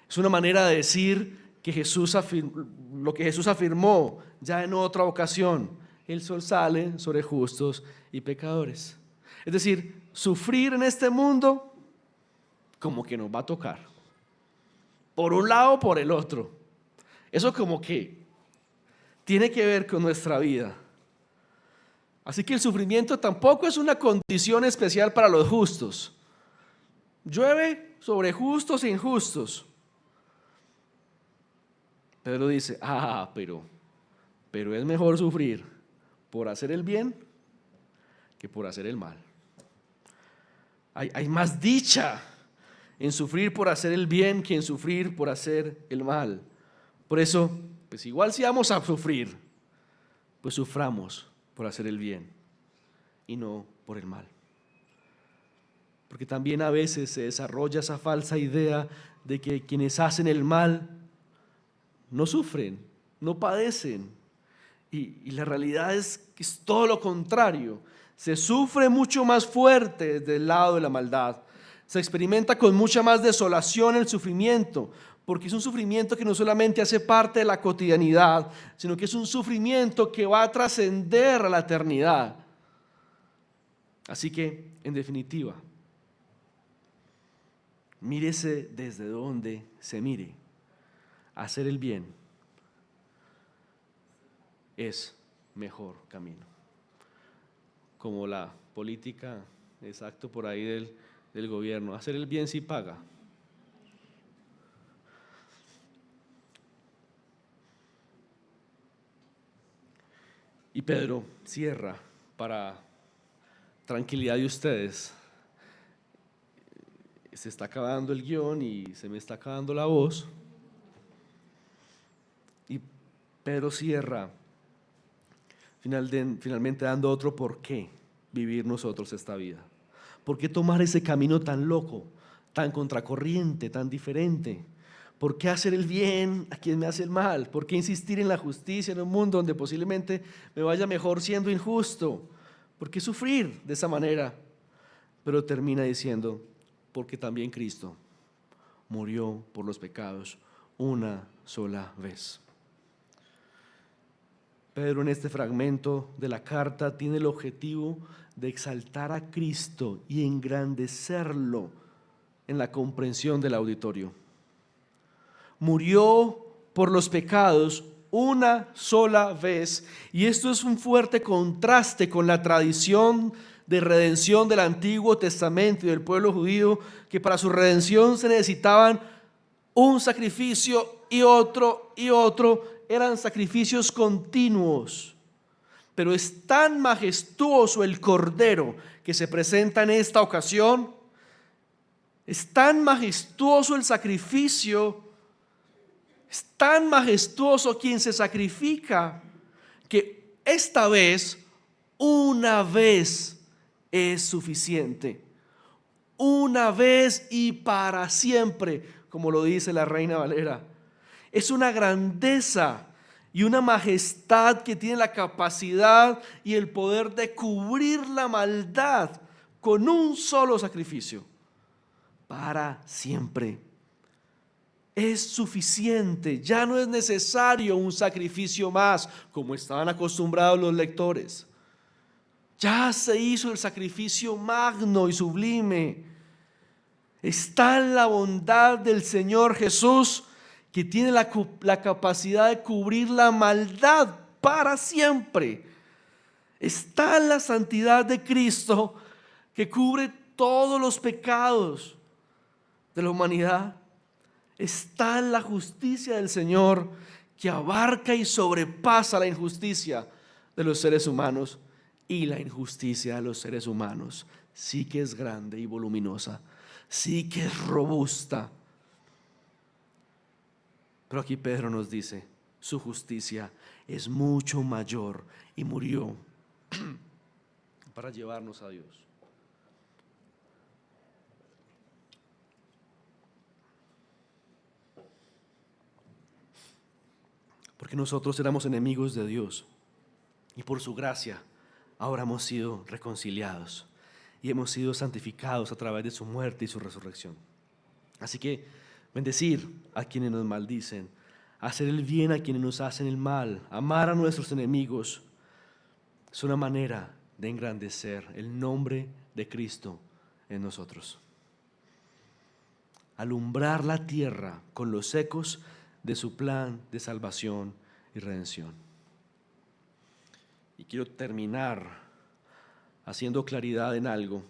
Es una manera de decir que lo que Jesús afirmó ya en otra ocasión: el sol sale sobre justos y pecadores. Es decir, sufrir en este mundo como que nos va a tocar, por un lado o por el otro. Eso como que tiene que ver con nuestra vida. Así que el sufrimiento tampoco es una condición especial para los justos. Llueve sobre justos e injustos. Pedro dice: pero es mejor sufrir por hacer el bien que por hacer el mal. Hay más dicha en sufrir por hacer el bien que en sufrir por hacer el mal. Por eso, pues igual si vamos a sufrir, pues suframos por hacer el bien y no por el mal. Porque también a veces se desarrolla esa falsa idea de que quienes hacen el mal no sufren, no padecen. Y la realidad es que es todo lo contrario. Se sufre mucho más fuerte desde el lado de la maldad. Se experimenta con mucha más desolación el sufrimiento, porque es un sufrimiento que no solamente hace parte de la cotidianidad, sino que es un sufrimiento que va a trascender a la eternidad. Así que, en definitiva, mírese desde donde se mire. Hacer el bien es mejor camino. Como la política, exacto, por ahí del gobierno. Hacer el bien sí paga. Y Pedro cierra para tranquilidad de ustedes. Se está acabando el guión y se me está acabando la voz. Y Pedro cierra finalmente dando otro por qué vivir nosotros esta vida. ¿Por qué tomar ese camino tan loco, tan contracorriente, tan diferente? ¿Por qué hacer el bien a quien me hace el mal? ¿Por qué insistir en la justicia en un mundo donde posiblemente me vaya mejor siendo injusto? ¿Por qué sufrir de esa manera? Pero termina diciendo: porque también Cristo murió por los pecados una sola vez. Pedro en este fragmento de la carta tiene el objetivo de exaltar a Cristo y engrandecerlo en la comprensión del auditorio. Murió por los pecados una sola vez, y esto es un fuerte contraste con la tradición de redención del Antiguo Testamento y del pueblo judío, que para su redención se necesitaban un sacrificio y otro, eran sacrificios continuos. Pero es tan majestuoso el Cordero que se presenta en esta ocasión, es tan majestuoso el sacrificio Es tan majestuoso quien se sacrifica que esta vez, una vez es suficiente. Una vez y para siempre, como lo dice la Reina Valera. Es una grandeza y una majestad que tiene la capacidad y el poder de cubrir la maldad con un solo sacrificio. Para siempre. Es suficiente, ya no es necesario un sacrificio más, como estaban acostumbrados los lectores. Ya se hizo el sacrificio magno y sublime. Está en la bondad del Señor Jesús, que tiene la capacidad de cubrir la maldad para siempre. Está en la santidad de Cristo, que cubre todos los pecados de la humanidad. Está en la justicia del Señor, que abarca y sobrepasa la injusticia de los seres humanos. Y la injusticia de los seres humanos sí que es grande y voluminosa, sí que es robusta. Pero aquí Pedro nos dice, su justicia es mucho mayor y murió para llevarnos a Dios. Porque nosotros éramos enemigos de Dios y por su gracia ahora hemos sido reconciliados y hemos sido santificados a través de su muerte y su resurrección. Así que bendecir a quienes nos maldicen, hacer el bien a quienes nos hacen el mal, amar a nuestros enemigos, es una manera de engrandecer el nombre de Cristo en nosotros. Alumbrar la tierra con los ecos de su plan de salvación y redención. Y quiero terminar haciendo claridad en algo,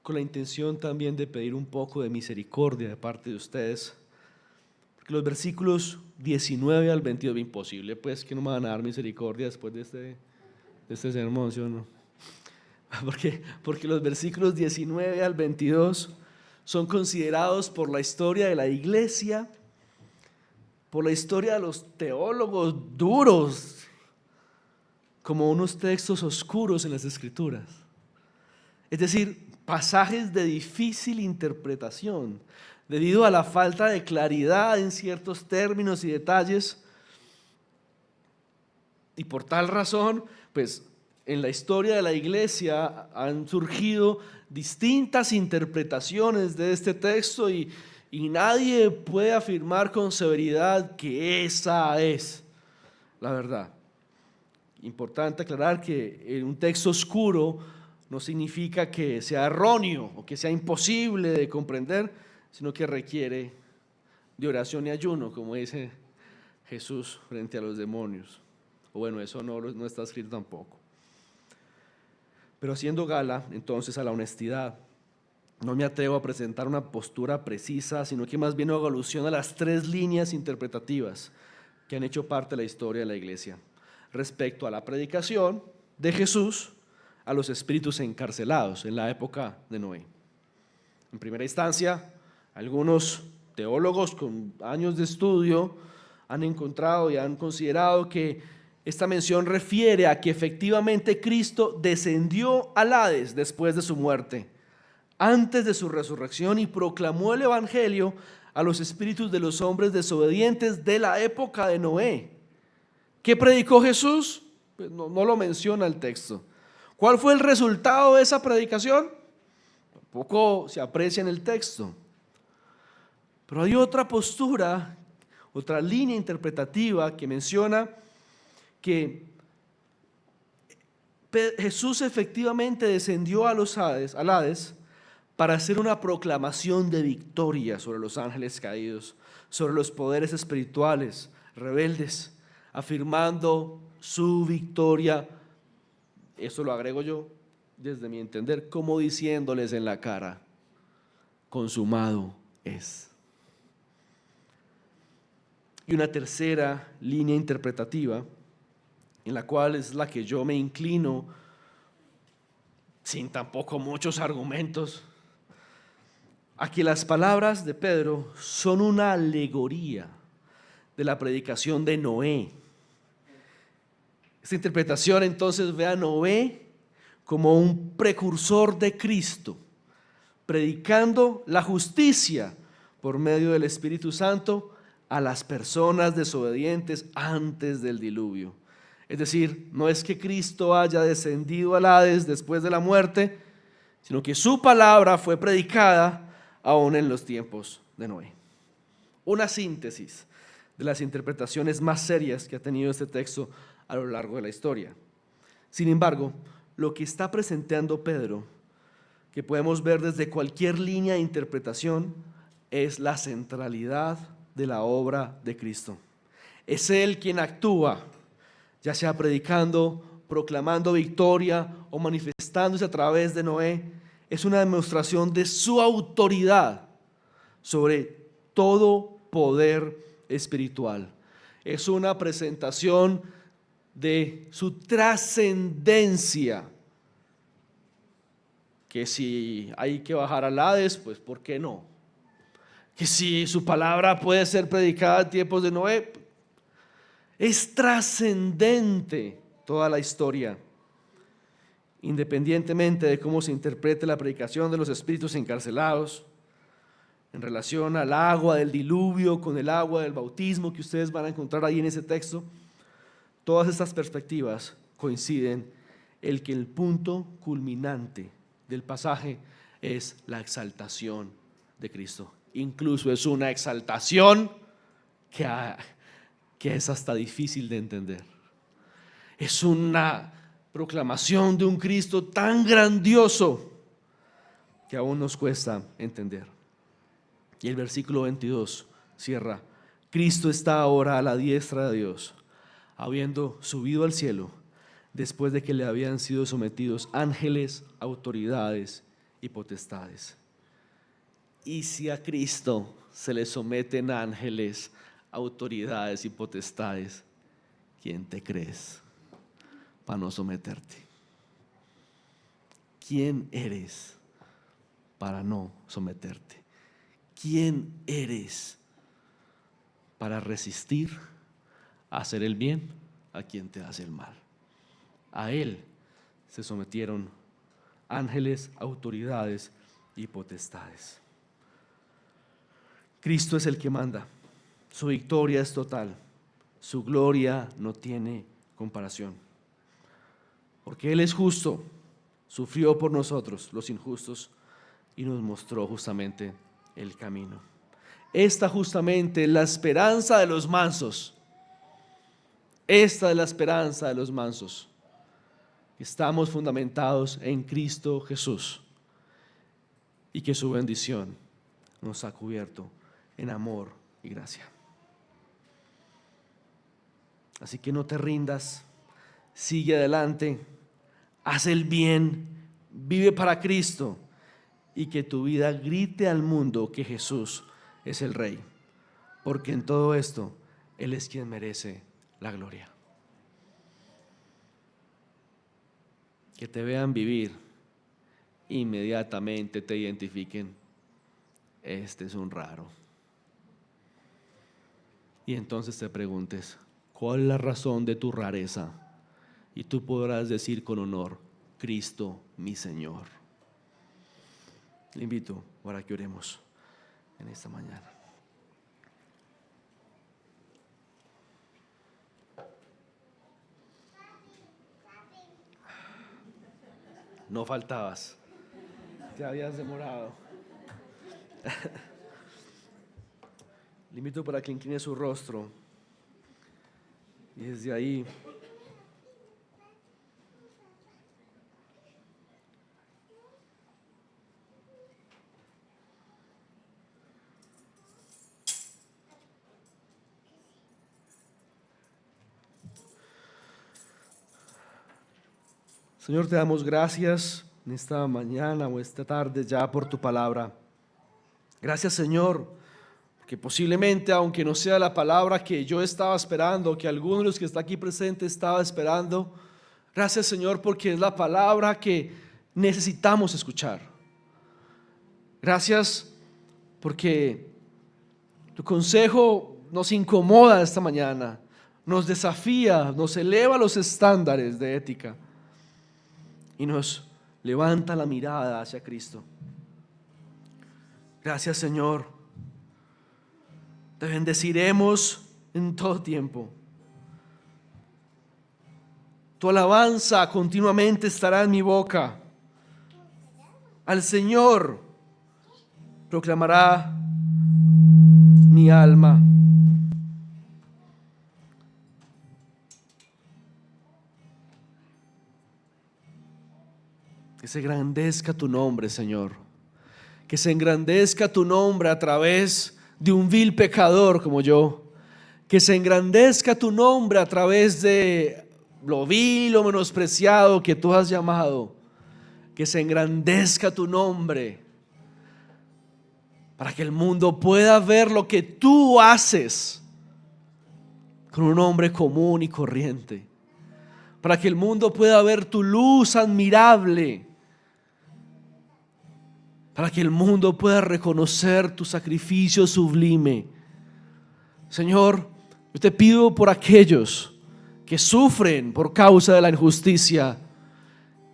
con la intención también de pedir un poco de misericordia de parte de ustedes, porque los versículos 19 al 22, imposible pues que no me van a dar misericordia después de este sermón, ¿sí o no? Porque los versículos 19 al 22 son considerados por la historia de la iglesia, por la historia de los teólogos duros, como unos textos oscuros en las Escrituras. Es decir, pasajes de difícil interpretación, debido a la falta de claridad en ciertos términos y detalles. Y por tal razón, pues en la historia de la iglesia han surgido distintas interpretaciones de este texto y nadie puede afirmar con severidad que esa es la verdad. Importante aclarar que en un texto oscuro no significa que sea erróneo o que sea imposible de comprender, sino que requiere de oración y ayuno, como dice Jesús frente a los demonios. O bueno, eso no está escrito tampoco. Pero haciendo gala entonces a la honestidad, no me atrevo a presentar una postura precisa, sino que más bien hago alusión a las 3 líneas interpretativas que han hecho parte de la historia de la iglesia respecto a la predicación de Jesús a los espíritus encarcelados en la época de Noé. En primera instancia, algunos teólogos con años de estudio han encontrado y han considerado que esta mención refiere a que efectivamente Cristo descendió al Hades después de su muerte, antes de su resurrección, y proclamó el evangelio a los espíritus de los hombres desobedientes de la época de Noé. ¿Qué predicó Jesús? Pues no lo menciona el texto. ¿Cuál fue el resultado de esa predicación? Tampoco se aprecia en el texto. Pero hay otra postura, otra línea interpretativa que menciona que Jesús efectivamente descendió al Hades para hacer una proclamación de victoria sobre los ángeles caídos, sobre los poderes espirituales rebeldes, afirmando su victoria. Eso lo agrego yo desde mi entender, como diciéndoles en la cara: consumado es. Y una tercera línea interpretativa, en la cual es la que yo me inclino, sin tampoco muchos argumentos, a que las palabras de Pedro son una alegoría de la predicación de Noé. Esta interpretación entonces ve a Noé como un precursor de Cristo, predicando la justicia por medio del Espíritu Santo a las personas desobedientes antes del diluvio. Es decir, no es que Cristo haya descendido al Hades después de la muerte, sino que su palabra fue predicada aún en los tiempos de Noé. Una síntesis de las interpretaciones más serias que ha tenido este texto a lo largo de la historia. Sin embargo, lo que está presentando Pedro, que podemos ver desde cualquier línea de interpretación, es la centralidad de la obra de Cristo. Es Él quien actúa, ya sea predicando, proclamando victoria o manifestándose a través de Noé. Es una demostración de su autoridad sobre todo poder espiritual. Es una presentación de su trascendencia, que si hay que bajar al Hades, pues ¿por qué no? Que si su palabra puede ser predicada en tiempos de Noé, es trascendente toda la historia, independientemente de cómo se interprete la predicación de los espíritus encarcelados, en relación al agua del diluvio con el agua del bautismo que ustedes van a encontrar ahí en ese texto. Todas estas perspectivas coinciden en que el punto culminante del pasaje es la exaltación de Cristo. Incluso es una exaltación que es hasta difícil de entender. Es una proclamación de un Cristo tan grandioso que aún nos cuesta entender. Y el versículo 22 cierra: Cristo está ahora a la diestra de Dios, habiendo subido al cielo, después de que le habían sido sometidos ángeles, autoridades y potestades. Y si a Cristo se le someten ángeles, autoridades y potestades, ¿quién te crees para no someterte? ¿Quién eres para no someterte? ¿Quién eres para resistir a hacer el bien a quien te hace el mal? A Él se sometieron ángeles, autoridades y potestades. Cristo es el que manda. Su victoria es total. Su gloria no tiene comparación. Porque Él es justo, sufrió por nosotros, los injustos, y nos mostró justamente el camino. Esta justamente es la esperanza de los mansos. Esta es la esperanza de los mansos. Estamos fundamentados en Cristo Jesús y que su bendición nos ha cubierto en amor y gracia. Así que no te rindas, sigue adelante, haz el bien, vive para Cristo y que tu vida grite al mundo que Jesús es el Rey, porque en todo esto Él es quien merece la gloria. Que te vean vivir, inmediatamente te identifiquen: este es un raro. Y entonces te preguntes: ¿cuál es la razón de tu rareza? Y tú podrás decir con honor: Cristo mi Señor. Le invito para que oremos en esta mañana. No faltabas, te habías demorado. Le invito para que incline su rostro y desde ahí Señor, te damos gracias en esta mañana o esta tarde ya por tu palabra. Gracias, Señor, que posiblemente, aunque no sea la palabra que yo estaba esperando, que alguno de los que está aquí presente estaba esperando, gracias, Señor, porque es la palabra que necesitamos escuchar. Gracias porque tu consejo nos incomoda esta mañana, nos desafía, nos eleva los estándares de ética y nos levanta la mirada hacia Cristo. Gracias, Señor. Te bendeciremos en todo tiempo. Tu alabanza continuamente estará en mi boca. Al Señor proclamará mi alma. Que se engrandezca tu nombre, Señor. Que se engrandezca tu nombre a través de un vil pecador como yo. Que se engrandezca tu nombre a través de lo vil o menospreciado que tú has llamado. Que se engrandezca tu nombre para que el mundo pueda ver lo que tú haces con un hombre común y corriente. Para que el mundo pueda ver tu luz admirable. Para que el mundo pueda reconocer tu sacrificio sublime. Señor, yo te pido por aquellos que sufren por causa de la injusticia.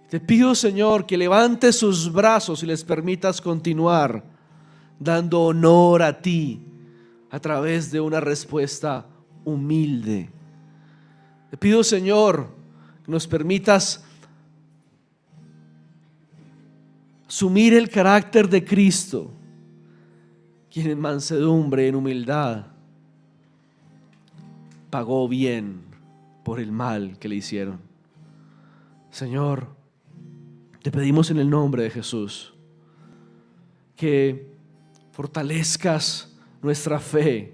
Te pido, Señor, que levantes sus brazos y les permitas continuar dando honor a ti a través de una respuesta humilde. Te pido, Señor, que nos permitas asumir el carácter de Cristo, quien en mansedumbre, en humildad, pagó bien por el mal que le hicieron. Señor, te pedimos en el nombre de Jesús que fortalezcas nuestra fe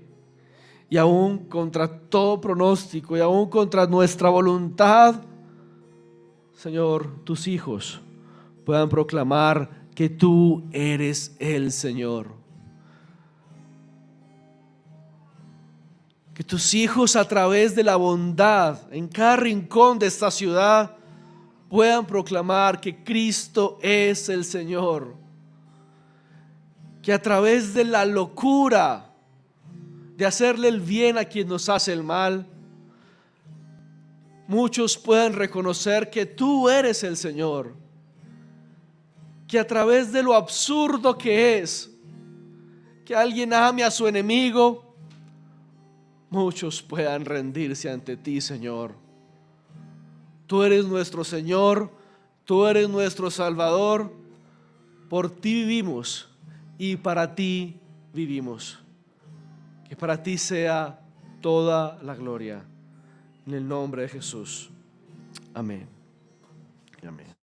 y aún contra todo pronóstico y aún contra nuestra voluntad, Señor, tus hijos puedan proclamar que tú eres el Señor. Que tus hijos a través de la bondad en cada rincón de esta ciudad puedan proclamar que Cristo es el Señor. Que a través de la locura de hacerle el bien a quien nos hace el mal, muchos puedan reconocer que tú eres el Señor. Que a través de lo absurdo que es que alguien ame a su enemigo, muchos puedan rendirse ante ti, Señor. Tú eres nuestro Señor, tú eres nuestro Salvador. Por ti vivimos y para ti vivimos. Que para ti sea toda la gloria. En el nombre de Jesús. Amén. Amén.